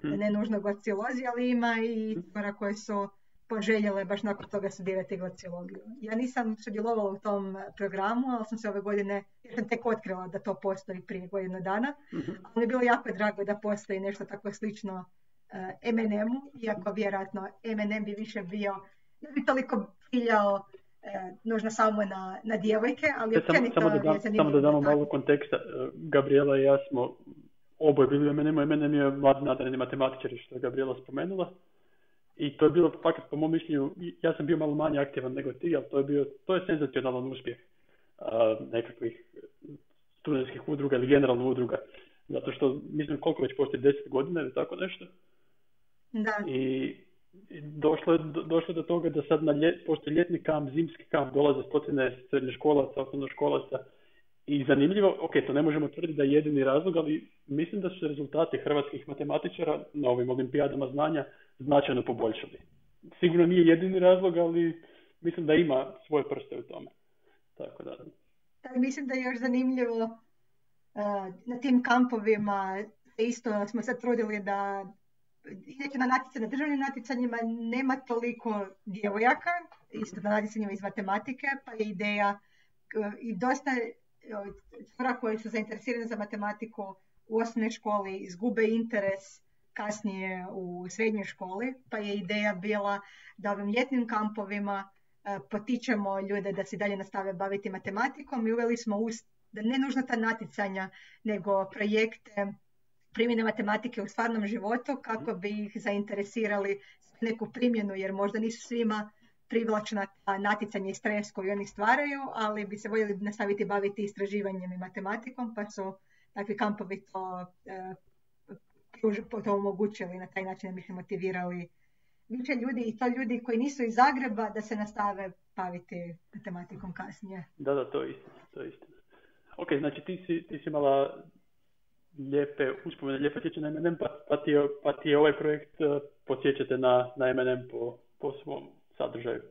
ne nužno glaciolozi, ali ima i cura koje su poželjele baš nakon toga studirati glaciologiju. Ja nisam sudjelovala u tom programu, ali sam se ove godine, jer sam tek otkrila da to postoji prije godinu dana, ali mi je bilo jako drago da postoji nešto tako slično MNM-u, iako vjerojatno MNM bi više bio, ne bi toliko ciljao nužno samo na djevojke, ali općenito je zanimljivo. Samo da damo malo konteksta. Gabriela i ja smo oboje bili u MNM-u. MNM je mladi nadareni matematičari, što je Gabriela spomenula. I to je bilo, fakat po mom mišljenju, ja sam bio malo manje aktivan nego ti, ali to je senzacionalan uspjeh nekakvih studentskih udruga ili generalno udruga. Zato što, mislim, koliko već postoji 10 godina ili tako nešto. Da. I došlo do toga da sad postoji ljetni kamp, zimski kamp, dolaze stotine srednjoškolaca, osnovnoškolaca I zanimljivo, ok, to ne možemo tvrditi da je jedini razlog, ali mislim da su se rezultati hrvatskih matematičara na ovim olimpijadama znanja značajno poboljšali. Sigurno nije jedini razlog, ali mislim da ima svoje prste u tome. Tako da. Mislim da je još zanimljivo na tim kampovima isto smo se trudili da inače na državnim natjecanjima nema toliko djevojaka, isto na natjecanjima iz matematike, pa je ideja i dosta cura koji su zainteresirani za matematiku u osnovnoj školi izgube interes kasnije u srednjoj školi, pa je ideja bila da ovim ljetnim kampovima potičemo ljude da se dalje nastave baviti matematikom i uveli smo da ne nužno ta natjecanja, nego projekte primjene matematike u stvarnom životu kako bi ih zainteresirali za neku primjenu, jer možda nisu svima privlačna ta natjecanja i stres koji oni stvaraju, ali bi se voljeli nastaviti baviti istraživanjem i matematikom, pa su takvi kampovi to omogućili, na taj način bi se motivirali više ljudi i to ljudi koji nisu iz Zagreba da se nastave baviti matematikom kasnije. Da, to je istina. Ok, znači ti si imala lijepe uspomene, lijepe sjećanje na M&M, pa ti je ovaj projekt podsjećate na M&M po svom sadržaju.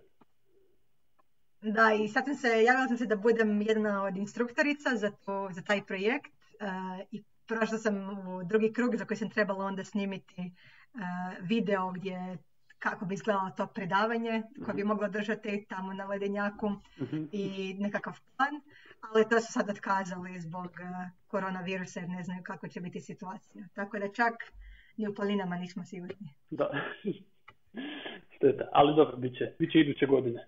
Da, i sad javila sam se da budem jedna od instruktorica za taj projekt i prošla sam u drugi krug za koji sam trebala onda snimiti video gdje kako bi izgledalo to predavanje koje bi mogla držati tamo na ledenjaku i nekakav plan, ali to su sad otkazali zbog koronavirusa jer ne znaju kako će biti situacija. Tako da čak ni u planinama nismo sigurni. Da, šteta, ali dobro, bit će iduće godine.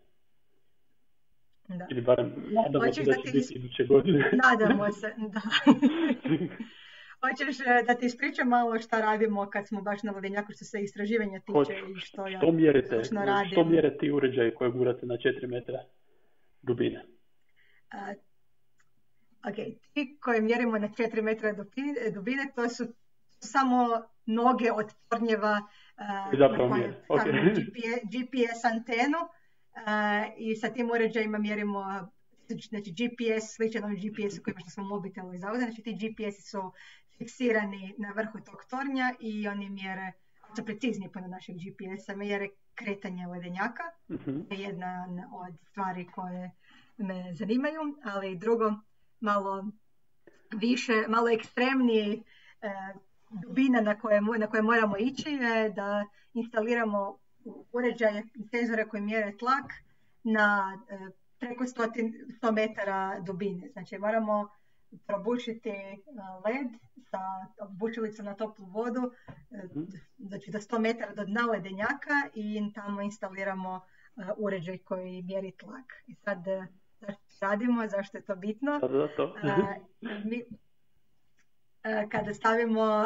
Da. Ili barem nadamo se da će biti iduće godine. Nadamo se, da. Hoćeš da ti ispričam malo šta radimo kad smo baš na ledenjaku što se istraživanja tiče i što ja radim? Što mjere ti uređaji koje gurate na 4 metra dubine? Ok, ti koje mjerimo na 4 metra dubine, to su samo noge od tornjeva GPS antenu i sa tim uređajima mjerimo, znači GPS, sličan ovom GPS-u koji što smo mobitelu iz auta, znači ti GPS-i su fiksirani na vrhu tog tornja i oni mjere, su precizniji puno našeg GPS-a, mjere kretanje ledenjaka. To je jedna od stvari koje me zanimaju, ali drugo, malo više, malo ekstremnije dubina na koje moramo ići je da instaliramo uređaje i senzore koji mjere tlak na preko 100 metara dubine. Znači moramo probušiti led sa bučilicom na toplu vodu, znači do 100 metara do dna ledenjaka i tamo instaliramo uređaj koji mjeri tlak. I sad zašto radimo, zašto je to bitno? Kada stavimo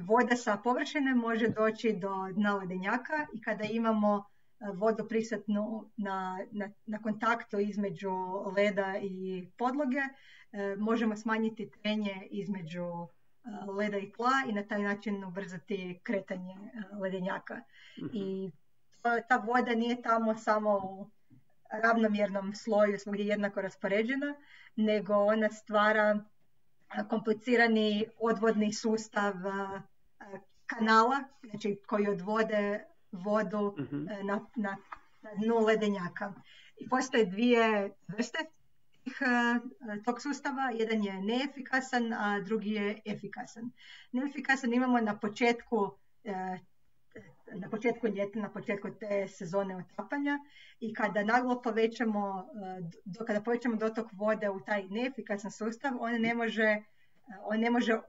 voda sa površine može doći do dna ledenjaka i kada imamo vodu prisutnu na kontaktu između leda i podloge, možemo smanjiti trenje između leda i tla i na taj način ubrzati kretanje ledenjaka. I ta voda nije tamo samo u ravnomjernom sloju svugdje jednako raspoređena, nego ona stvara komplicirani odvodni sustav kanala, znači koji odvode vodu na dnu ledenjaka. I postoje dvije vrste tog sustava. Jedan je neefikasan, a drugi je efikasan. Neefikasan imamo na početku ljeta, na početku te sezone otapanja i kada naglo povećamo dotok vode u taj neefikasan sustav, on ne može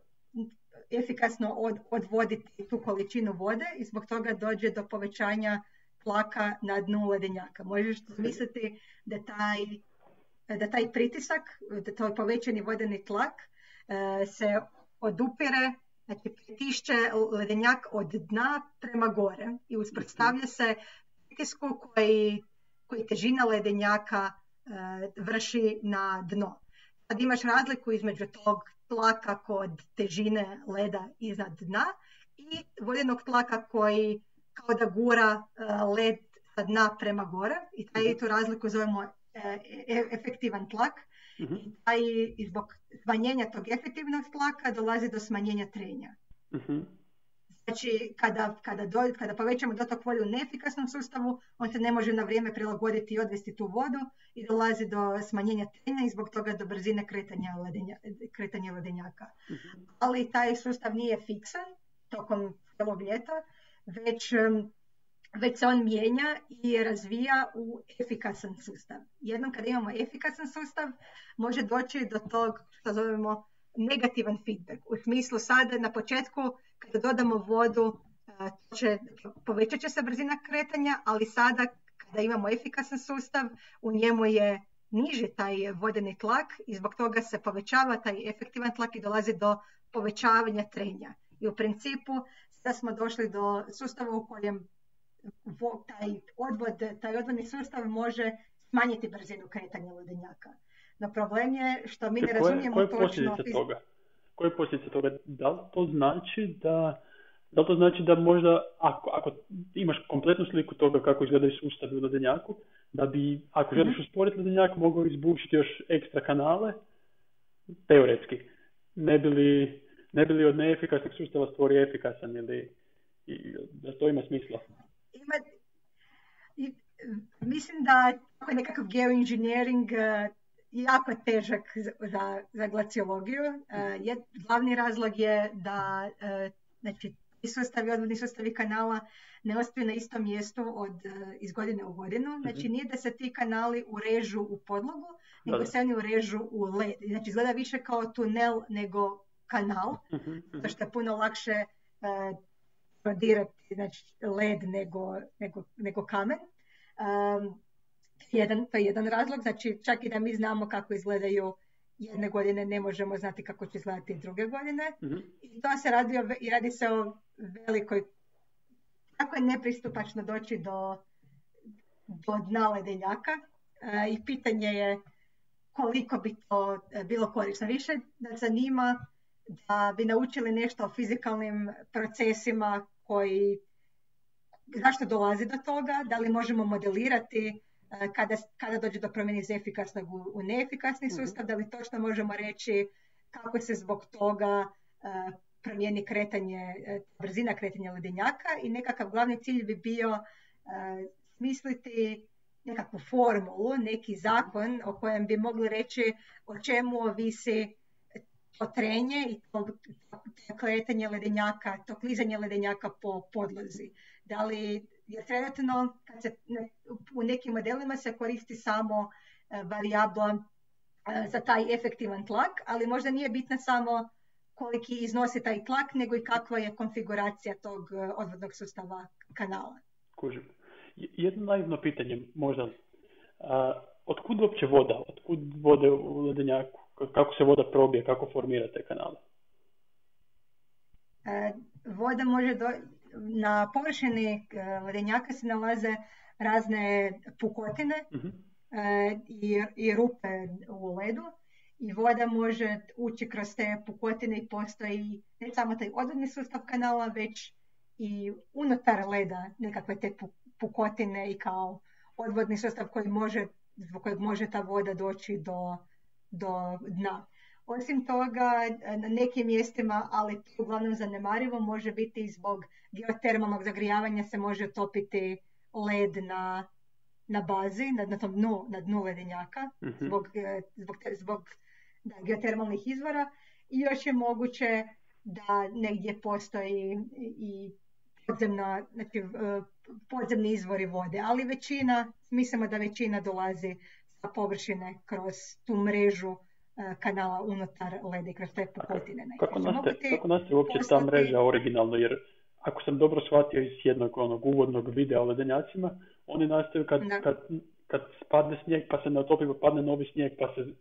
efikasno odvoditi tu količinu vode i zbog toga dođe do povećanja tlaka na dnu ledenjaka. Možeš misliti da taj pritisak, da taj povećani vodeni tlak se odupire, znači pritišće ledenjak od dna prema gore i uspostavlja se pritisku koji težina ledenjaka vrši na dno. Sad imaš razliku između tog tlaka kod težine leda iznad dna i vodenog tlaka koji kao da gura led sa dna prema gore i tu razliku zovemo efektivan tlak i zbog smanjenja tog efektivnog tlaka dolazi do smanjenja trenja. Znači, kada povećamo dotok vode u neefikasnom sustavu, on se ne može na vrijeme prilagoditi i odvesti tu vodu i dolazi do smanjenja trenja i zbog toga do brzine kretanja ledenjaka. Ali taj sustav nije fiksan tokom cijelog ljeta, već se on mijenja i razvija u efikasan sustav. Jednom kada imamo efikasan sustav, može doći do tog što zovemo negativan feedback. U smislu sada na početku kada dodamo vodu povećat će se brzina kretanja, ali sada kada imamo efikasan sustav, u njemu je niži taj vodeni tlak i zbog toga se povećava taj efektivan tlak i dolazi do povećavanja trenja. I u principu sada smo došli do sustava u kojem taj odvodni sustav može smanjiti brzinu kretanja ledenjaka. No problem je što mi ne razumijemo točno... Koje posljedice toga? Da li to znači da možda, ako imaš kompletnu sliku toga kako izgledaju sustavi u ledenjaku, da bi, ako želiš usporiti ledenjak, mogao izbušiti još ekstra kanale, teoretski, ne bi li od neefikasnog sustava stvorio efikasan, ili da to ima smisla? Mislim da je nekakav geoengineering jako težak za glaciologiju. Glavni razlog je da znači, odvodni sustavi kanala ne ostaju na istom mjestu iz godine u godinu. Znači nije da se ti kanali urežu u podlogu, nego se oni urežu u led. Znači izgleda više kao tunel nego kanal, zato što je puno lakše prodirati led nego kamen. To je jedan razlog, znači čak i da mi znamo kako izgledaju jedne godine, ne možemo znati kako će izgledati druge godine. I to se radi se o velikoj, kako je nepristupačno doći do dna ledenjaka i pitanje je koliko bi to bilo korisno. Više nas zanima da bi naučili nešto o fizikalnim procesima zašto dolazi do toga, da li možemo modelirati kada dođe do promjene iz efikasnog u neefikasni sustav, da li točno možemo reći kako se zbog toga promijeni brzina kretanja ledenjaka i nekakav glavni cilj bi bio smisliti nekakvu formulu, neki zakon o kojem bi mogli reći o čemu ovisi to trenje i to kretanje ledenjaka, to klizanje ledenjaka po podlozi. Da li je trenutno, u nekim modelima se koristi samo varijabla za taj efektivan tlak, ali možda nije bitna samo koliki iznosi taj tlak, nego i kakva je konfiguracija tog odvodnog sustava kanala. Kužim. Jedno naivno pitanje možda. Otkud uopće voda? Otkud vode u ledenjaku? Kako se voda probije? Kako formira te kanale? Voda može na površini ledenjaka se nalaze razne pukotine i rupe u ledu i voda može ući kroz te pukotine i postoji ne samo taj odvodni sustav kanala, već i unutar leda nekakve te pukotine i kao odvodni sustav zbog kojeg može ta voda doći do dna. Osim toga, na nekim mjestima, ali to uglavnom zanemarivo, može biti zbog geotermalnog zagrijavanja se može topiti led na bazi, na dnu ledenjaka, zbog geotermalnih izvora. I još je moguće da negdje postoji i podzemni izvori vode, ali mislimo da većina dolazi sa površine kroz tu mrežu kanala unutar leda i kroz te pukotine. Kako nastaje uopće ta mreža originalno? Jer ako sam dobro shvatio iz jednog uvodnog videa o ledenjacima, oni nastaju kad spadne snijeg, pa se ne otopi, pa padne novi snijeg,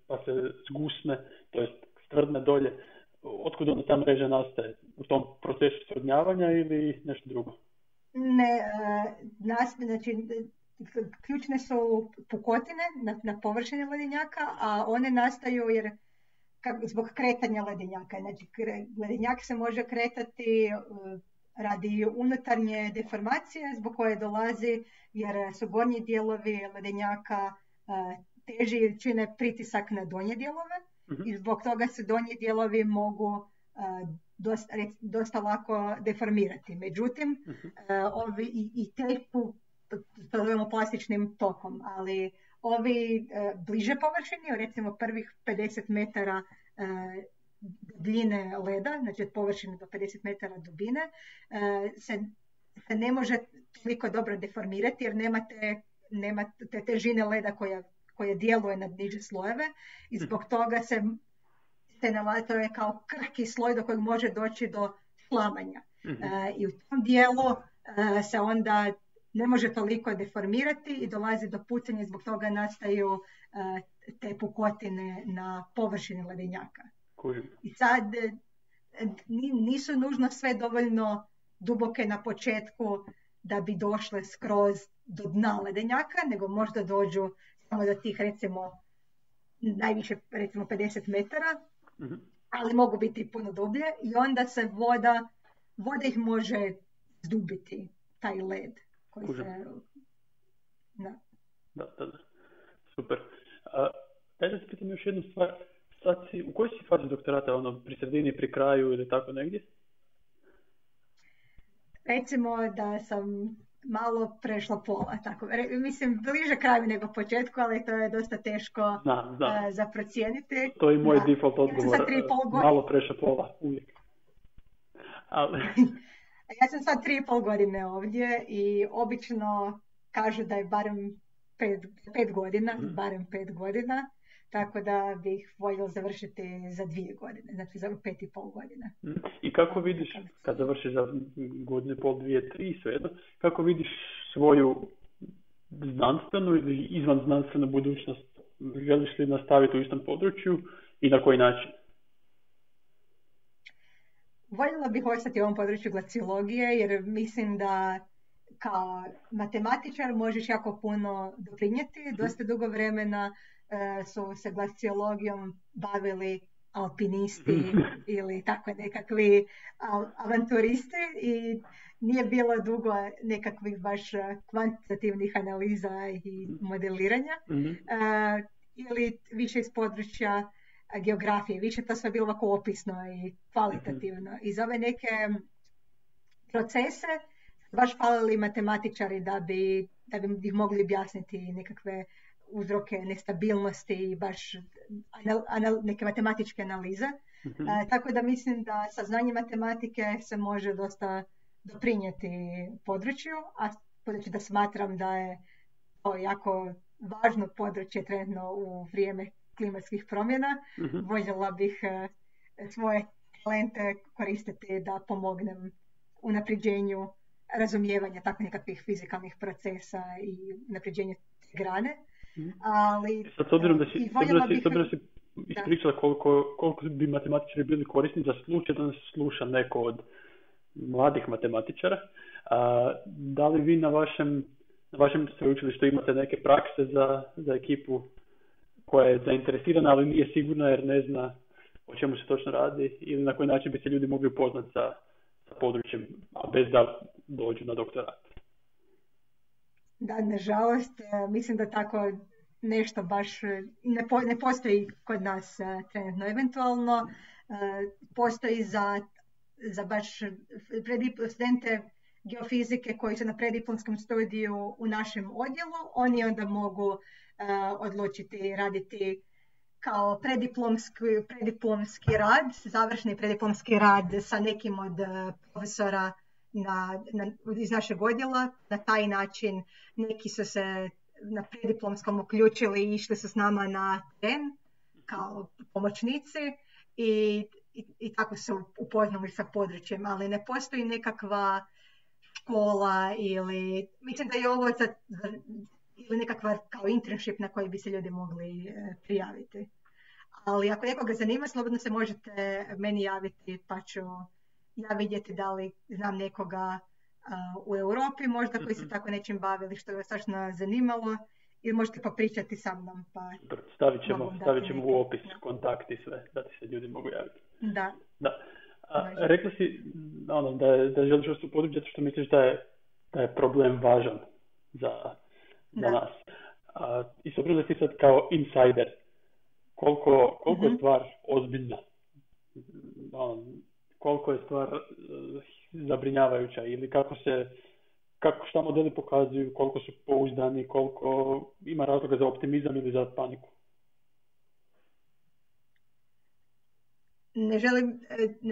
pa se zgusne, to jest stvrdne dolje. Otkud onda ta mreža nastaje? U tom procesu stvrdnjavanja ili nešto drugo? Ključne su pukotine na površini ledenjaka, a one nastaju zbog kretanja ledenjaka. Znači, ledenjak se može kretati radi unutarnje deformacije zbog koje dolazi, jer su gornji dijelovi ledenjaka teži jer čine pritisak na donje dijelove i zbog toga se donji dijelovi mogu dosta lako deformirati. Međutim, ovi i teku, to zovemo plastičnim tokom, ali ovi bliže površini, recimo prvih 50 metara dubine leda, znači od površine do 50 metara dubine, se ne može toliko dobro deformirati jer nema te težine leda koja djeluje na niže slojeve i zbog toga to je kao krhki sloj do kojeg može doći do slamanja. I u tom dijelu se onda ne može toliko deformirati i dolazi do pucanja i zbog toga nastaju te pukotine na površini ledenjaka. I sad nisu nužno sve dovoljno duboke na početku da bi došle skroz do dna ledenjaka, nego možda dođu samo do tih recimo najviše recimo 50 metara, ali mogu biti puno dublje i onda se voda ih može zdubiti, taj led. Koji se... Da. Super. Daj da se pitam još jednu stvar. Sad u kojoj si fazi doktorata? Pri sredini, pri kraju ili tako negdje? Recimo da sam malo prešla pola. Tako. Mislim, bliže kraju nego početku, ali to je dosta teško za procijeniti. To je moj default odgovor. Malo prešla pola, uvijek. Ali... Ja sam sad 3,5 godine ovdje i obično kažu da je barem 5 godina, barem 5 godina, tako da bih voljela završiti za 2 godine, znači za 5,5 godina. I kako vidiš, kad završiš za godinu, pol, 2, 3, svejedno, kako vidiš svoju znanstvenu ili izvan znanstvenu budućnost? Želiš li nastaviti u istom području i na koji način? Voljela bih ostati u ovom području glaciologije jer mislim da kao matematičar možeš jako puno doprinijeti. Dosta dugo vremena su se glaciologijom bavili alpinisti ili tako nekakvi avanturisti i nije bilo dugo nekakvih baš kvantitativnih analiza i modeliranja. Ili više iz područja geografije, više to sve bilo ovako opisno i kvalitativno. I za ove neke procese baš falili matematičari da bi ih mogli objasniti nekakve uzroke nestabilnosti i baš neke matematičke analize. Tako da mislim da sa znanjem matematike se može dosta doprinijeti području, a budući da smatram da je to jako važno područje trenutno u vrijeme klimatskih promjena, voljela bih svoje talente koristiti da pomognem unapređenju razumijevanja takvih nekakvih fizikalnih procesa i unapređenju grane. Ali, sad, s obzirom da si ispričala koliko bi matematičari bili korisni za slučaj da nas sluša neko od mladih matematičara, da li vi na vašem sveučilištu imate neke prakse za ekipu koja je zainteresirana, ali nije sigurna jer ne zna o čemu se točno radi ili na koji način bi se ljudi mogli upoznati sa područjem, a bez da dođu na doktorat? Da, nažalost, mislim da tako nešto baš ne postoji kod nas trenutno. Eventualno postoji za baš studente geofizike koji su na preddiplomskom studiju u našem odjelu. Oni onda mogu odlučiti raditi kao preddiplomski rad, završni preddiplomski rad sa nekim od profesora iz našeg odjela. Na taj način neki su se na preddiplomskom uključili i išli su s nama na teren kao pomoćnici i tako su upoznali sa područjem, ali ne postoji nekakva škola ili mislim da je ovo ili nekakva kao internship na koji bi se ljudi mogli prijaviti. Ali ako nekoga zanima, slobodno se možete meni javiti pa ću ja vidjeti da li znam nekoga u Europi možda koji se tako nečim bavili što je vas strašno zanimalo ili možete popričati sa mnom. Pa stavit ćemo u opis kontakt i sve da ti se ljudi mogu javiti. Da. Rekla si da želiš ostati u području zato što misliš da je problem važan za nas. I s obzirom da ti sad kao insider, koliko je stvar ozbiljna, koliko je stvar zabrinjavajuća ili šta modeli pokazuju, koliko su pouzdani, koliko ima razloga za optimizam ili za paniku. Ne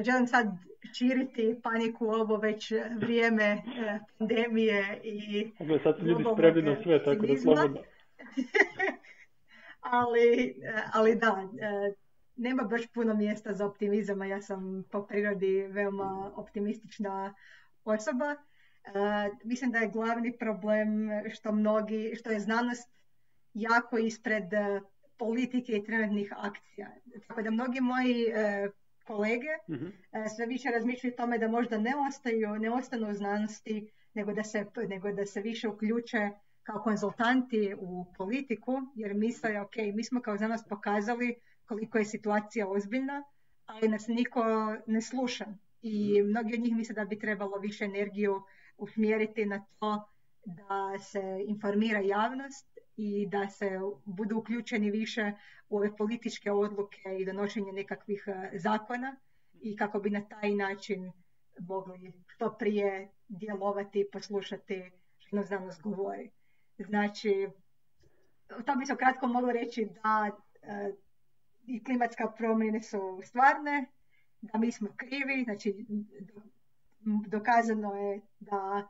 želim sad širiti paniku u ovo već vrijeme pandemije i sad su ljudi spremni na sve, tako da slobodno. ali da, nema baš puno mjesta za optimizam, a ja sam po prirodi veoma optimistična osoba. Mislim da je glavni problem što je znanost jako ispred politike i trenutnih akcija. Tako da mnogi moji kolege sve više razmišljaju o tome da možda ne ostanu u znanosti, nego da se više uključe kao konzultanti u politiku, jer misle, ok, mi smo kao znanost pokazali koliko je situacija ozbiljna, ali nas niko ne sluša. I mnogi od njih misle da bi trebalo više energiju usmjeriti na to da se informira javnost i da se budu uključeni više u ove političke odluke i donošenje nekakvih zakona i kako bi na taj način mogli što prije djelovati i poslušati što znanost govori. Znači, to bi se kratko moglo reći da i klimatske promjene su stvarne, da mi smo krivi, znači dokazano je da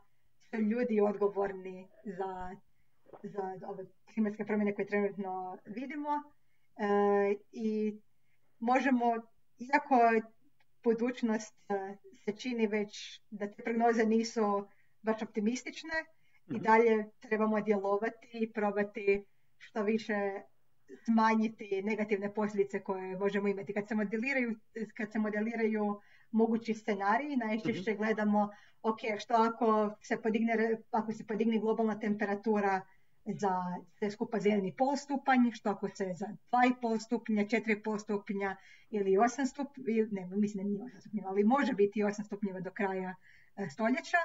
su ljudi odgovorni za ove klimatske promjene koje trenutno vidimo i možemo, iako budućnost se čini već da te prognoze nisu baš optimistične, i dalje trebamo djelovati i probati što više smanjiti negativne posljedice koje možemo imati. Kad se modeliraju mogući scenariji, najčešće gledamo što ako se podigne globalna temperatura za sve skupa za 1,5 stupanj, što ako se za 2,5 stupnja, 4,5 stupnja ili 8 stupnja, ne, mislim da nije 8 stupnjeva, ali može biti 8 stupnjeva do kraja stoljeća.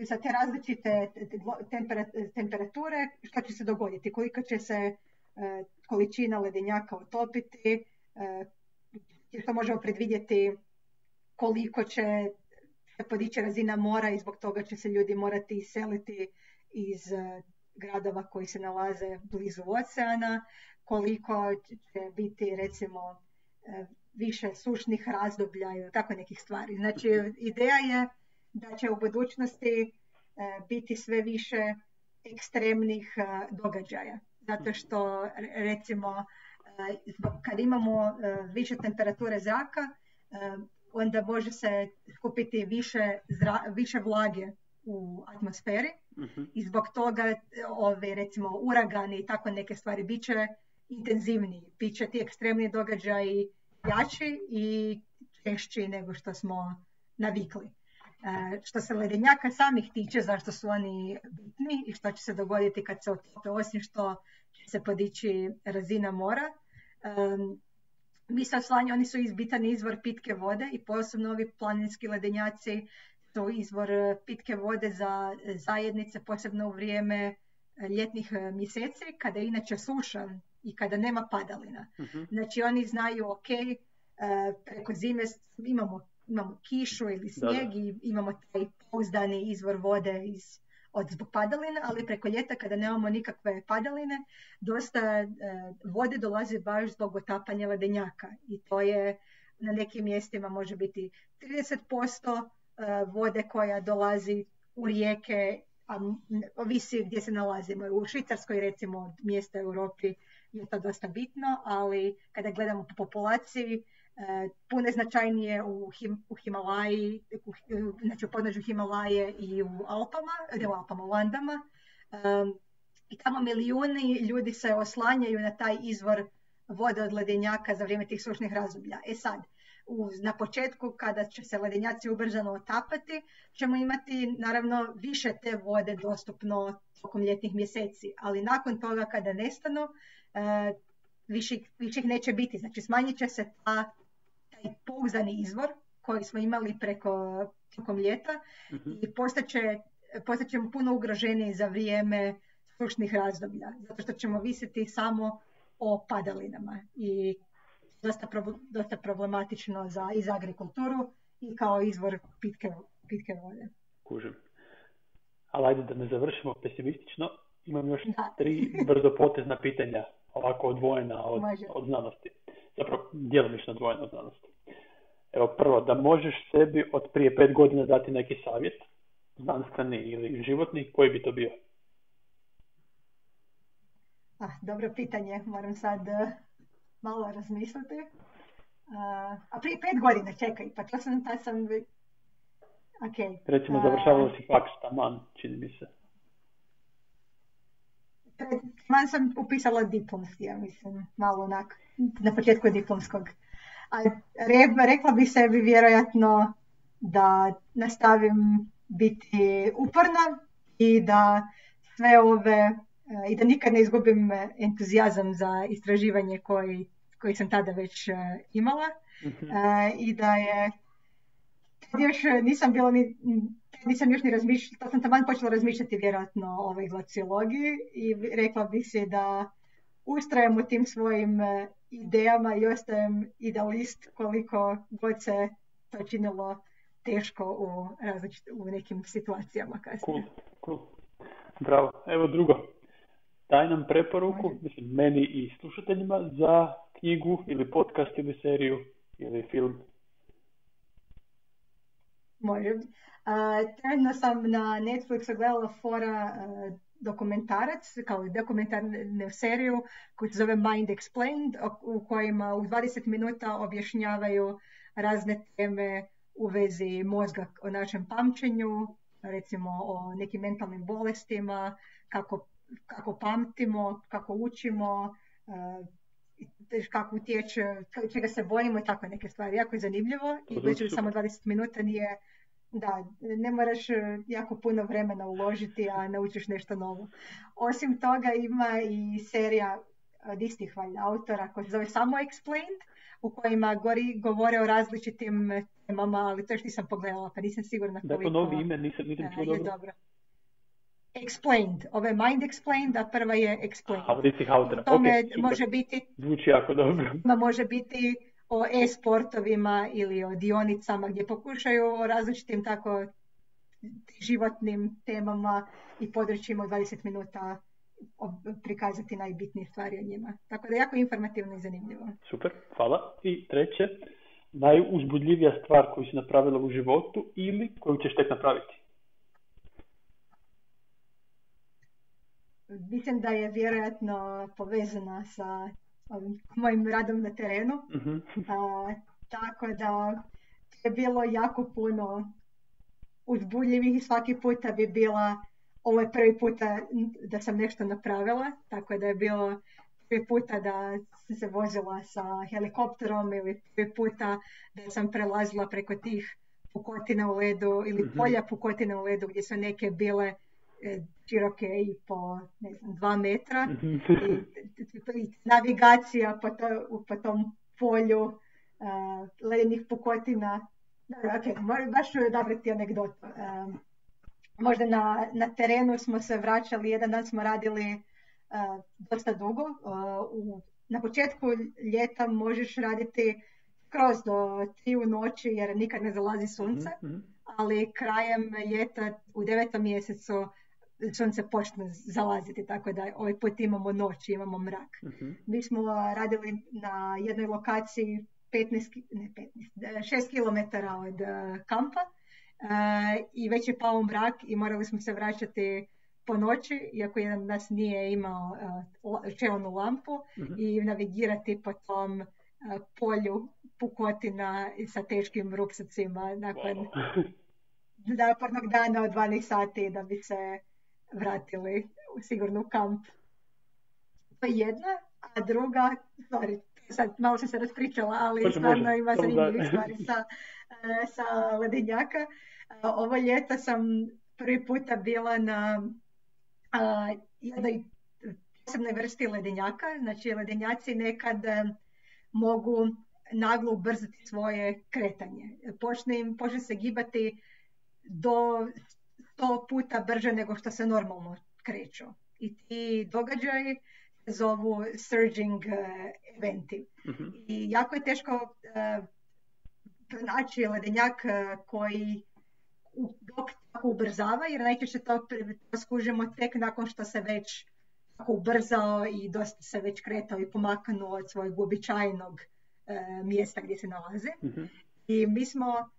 Za te različite temperature, što će se dogoditi, koliko će se količina ledenjaka otopiti, što možemo predvidjeti koliko će se podići razina mora i zbog toga će se ljudi morati iseliti iz gradova koji se nalaze blizu oceana, koliko će biti recimo više sušnih razdoblja i tako nekih stvari. Znači, ideja je da će u budućnosti biti sve više ekstremnih događaja. Zato što, recimo, kad imamo više temperature zraka, onda može se skupiti više vlage u atmosferi i zbog toga recimo uragani i tako neke stvari bit će intenzivniji, bit će ti ekstremni događaji jači i češći nego što smo navikli. Što se ledenjaka samih tiče, zašto su oni bitni i što će se dogoditi kad se otope, osim što će se podići razina mora. Oni su bitan izvor pitke vode i posebno ovi planinski ledenjaci su izvor pitke vode za zajednice, posebno u vrijeme ljetnih mjeseci, kada je inače suša i kada nema padalina. Znači oni znaju, preko zime imamo kišu ili snijeg i imamo taj pouzdani izvor vode zbog padalina, ali preko ljeta kada nemamo nikakve padaline, dosta vode dolazi baš zbog otapanja ledenjaka i to je na nekim mjestima može biti 30% vode koja dolazi u rijeke, a ovisi gdje se nalazimo. U Švicarskoj recimo od mjesta u Europi je to dosta bitno, ali kada gledamo po populaciji, puno je značajnije u Himalaji, znači u podnožju Himalaje i u u Andama. I tamo milijuni ljudi se oslanjaju na taj izvor vode od ledenjaka za vrijeme tih sušnih razdoblja. Sad, na početku kada će se ledenjaci ubrzano otapati, ćemo imati naravno više te vode dostupno tokom ljetnih mjeseci, ali nakon toga kada nestanu, više ih neće biti. Znači smanjit će se taj pouzdani izvor koji smo imali tokom ljeta i postaćemo puno ugroženiji za vrijeme sušnih razdoblja, zato što ćemo visiti samo o padalinama i dosta problematično i za agrikulturu i kao izvor pitke vode. Kužim. Ali ajde da ne završimo pesimistično, imam još 3 brzopotezna pitanja, ovako odvojena od znanosti. Zapravo, djelomično odvojena od znanosti. Evo prvo, da možeš sebi od prije 5 godina dati neki savjet, znanstveni ili životni, koji bi to bio? Dobro pitanje, moram sad malo razmisliti. A prije 5 godina, čekaj, pa to sam okay. Recimo, završavalo si faks, taman, čini mi se. Taman sam upisala diplomski, ja mislim, malo onak, na početku diplomskog. A rekla bi sebi vjerojatno da nastavim biti uporna i da sve i da nikad ne izgubim entuzijazam za istraživanje koji sam tada već imala. I da je još nisam još ni razmišljala, to sam taman počela razmišljati vjerojatno o ovoj glaciologiji i rekla bi se da ustrajem u tim svojim idejama i ostajem idealist koliko god se to činilo teško u nekim situacijama kasnije. Cool. Bravo. Evo drugo. Daj nam preporuku, mislim, meni i slušateljima za knjigu ili podcast ili seriju ili film. Može. Trenutno sam na Netflixu gledala dokumentarac, kao dokumentarnu seriju koji se zove Mind Explained, u kojima u 20 minuta objašnjavaju razne teme u vezi mozga, o našem pamćenju, recimo o nekim mentalnim bolestima, kako pamtimo, kako učimo, kako utječe, čega se bojimo i tako neke stvari. Jako je zanimljivo i već samo 20 minuta ne moraš jako puno vremena uložiti, a naučiš nešto novo. Osim toga ima i serija od istih autora koja se zove samo Explained, u kojima govore o različitim temama, ali to još nisam pogledala, pa nisam sigurna koliko. Da, novi ime, nisam čuo dobro. Explained, ovo je Mind Explained, a prva je Explained. A od istih autora, može biti, zvuči jako dobro. Može biti o e-sportovima ili o dionicama gdje pokušaju o različitim tako životnim temama i područjima u 20 minuta prikazati najbitnije stvari o njima. Tako da je jako informativno i zanimljivo. Super, hvala. I treće, najuzbudljivija stvar koju si napravila u životu ili koju ćeš tek napraviti? Mislim da je vjerojatno povezana sa mojim radom na terenu. Tako da je bilo jako puno uzbudljivih i svaki puta bi bila, ovo je prvi puta da sam nešto napravila, tako da je bilo prvi puta da sam se vozila sa helikopterom ili prvi puta da sam prelazila preko tih pukotina u ledu ili polja pukotina u ledu gdje su neke bile široke i po 2 metra i navigacija po tom polju ledenih pukotina. Baš ću odabrati anegdotu. Možda na terenu smo se vraćali, jedan dan smo radili dosta dugo. Na početku ljeta možeš raditi skroz do 3 u noći jer nikad ne zalazi sunce, ali krajem ljeta u 9. mjesecu sunce počne zalaziti, tako da ovaj put imamo noć, imamo mrak. Mi smo radili na jednoj lokaciji 6 km od kampa i već je pao mrak i morali smo se vraćati po noći, iako jedan od nas nije imao čelnu lampu i navigirati po tom polju pukotina sa teškim ruksacima nakon napornog dana od 12 sati da bi se vratili u sigurnu kamp. To je jedna, a druga, sad malo sam se raspričala, ali stvarno ima zanimljivih stvari sa ledenjaka. Ovo ljeto sam prvi puta bila na jednoj posebnoj vrsti ledenjaka. Znači, ledenjaci nekad mogu naglo ubrzati svoje kretanje. Počne se gibati do 100 puta brže nego što se normalno kreću. i ti događaji se zovu surging eventi. I jako je teško pronaći ledenjak koji dok tako ubrzava, jer najčešće to skužimo tek nakon što se već tako ubrzao i dosta se već kretao i pomaknuo od svojeg uobičajenog mjesta gdje se nalazi. I mi smo,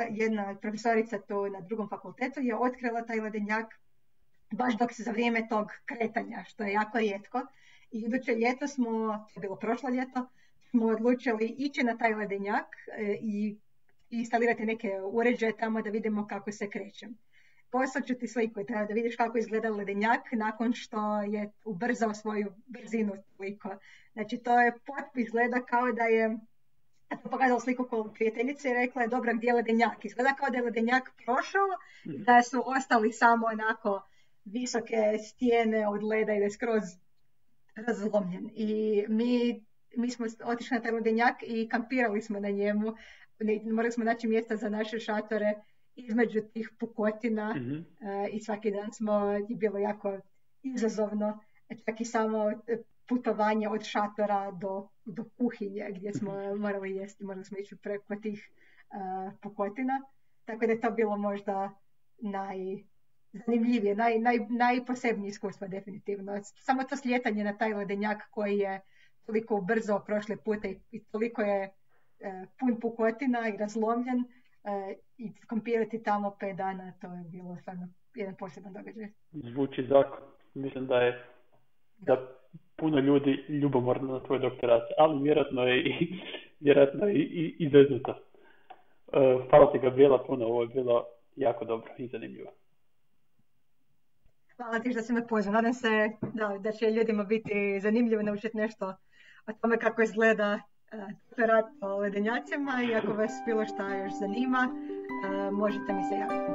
jedna profesorica tu na drugom fakultetu je otkrila taj ledenjak baš dok se za vrijeme tog kretanja, što je jako rijetko. I iduće ljeto smo, to je bilo prošlo ljeto, smo odlučili ići na taj ledenjak i instalirati neke uređaje tamo da vidimo kako se kreće. Poslat ću ti sliku da vidiš kako izgleda ledenjak nakon što je ubrzao svoju brzinu toliko. Znači to je izgleda kao da je, ja sam pokazala sliku kod prijateljice i rekla je dobro gdje je ledenjak. Izgleda kao da je ledenjak prošao, da su ostali samo onako visoke stijene od leda i da je skroz razlomljen. I mi smo otišli na taj ledenjak i kampirali smo na njemu. Morali smo naći mjesta za naše šatore između tih pukotina i svaki dan je bilo jako izazovno, čak i samo putovanje od šatora do kuhinje gdje smo morali jesti, morali smo ići preko tih pukotina, tako da je to bilo možda najzanimljivije, najposebnije iskustvo definitivno. Samo to slijetanje na taj ledenjak koji je toliko brzo prošle pute i toliko je pun pukotina i razlomljen i kampirati tamo 5 dana, to je bilo stvarno jedan poseban događaj. Zvuči zakon. Mislim da puno ljudi ljubomorno na tvoj doktorat, ali vjerojatno je i izveznuto. Hvala ti Gabriela puno, ovo je bilo jako dobro i zanimljivo. Hvala ti što si me pozvao. Nadam se da će ljudima biti zanimljivo naučiti nešto o tome kako izgleda doktorat o ledenjacima i ako vas bilo šta još zanima, možete mi se javiti.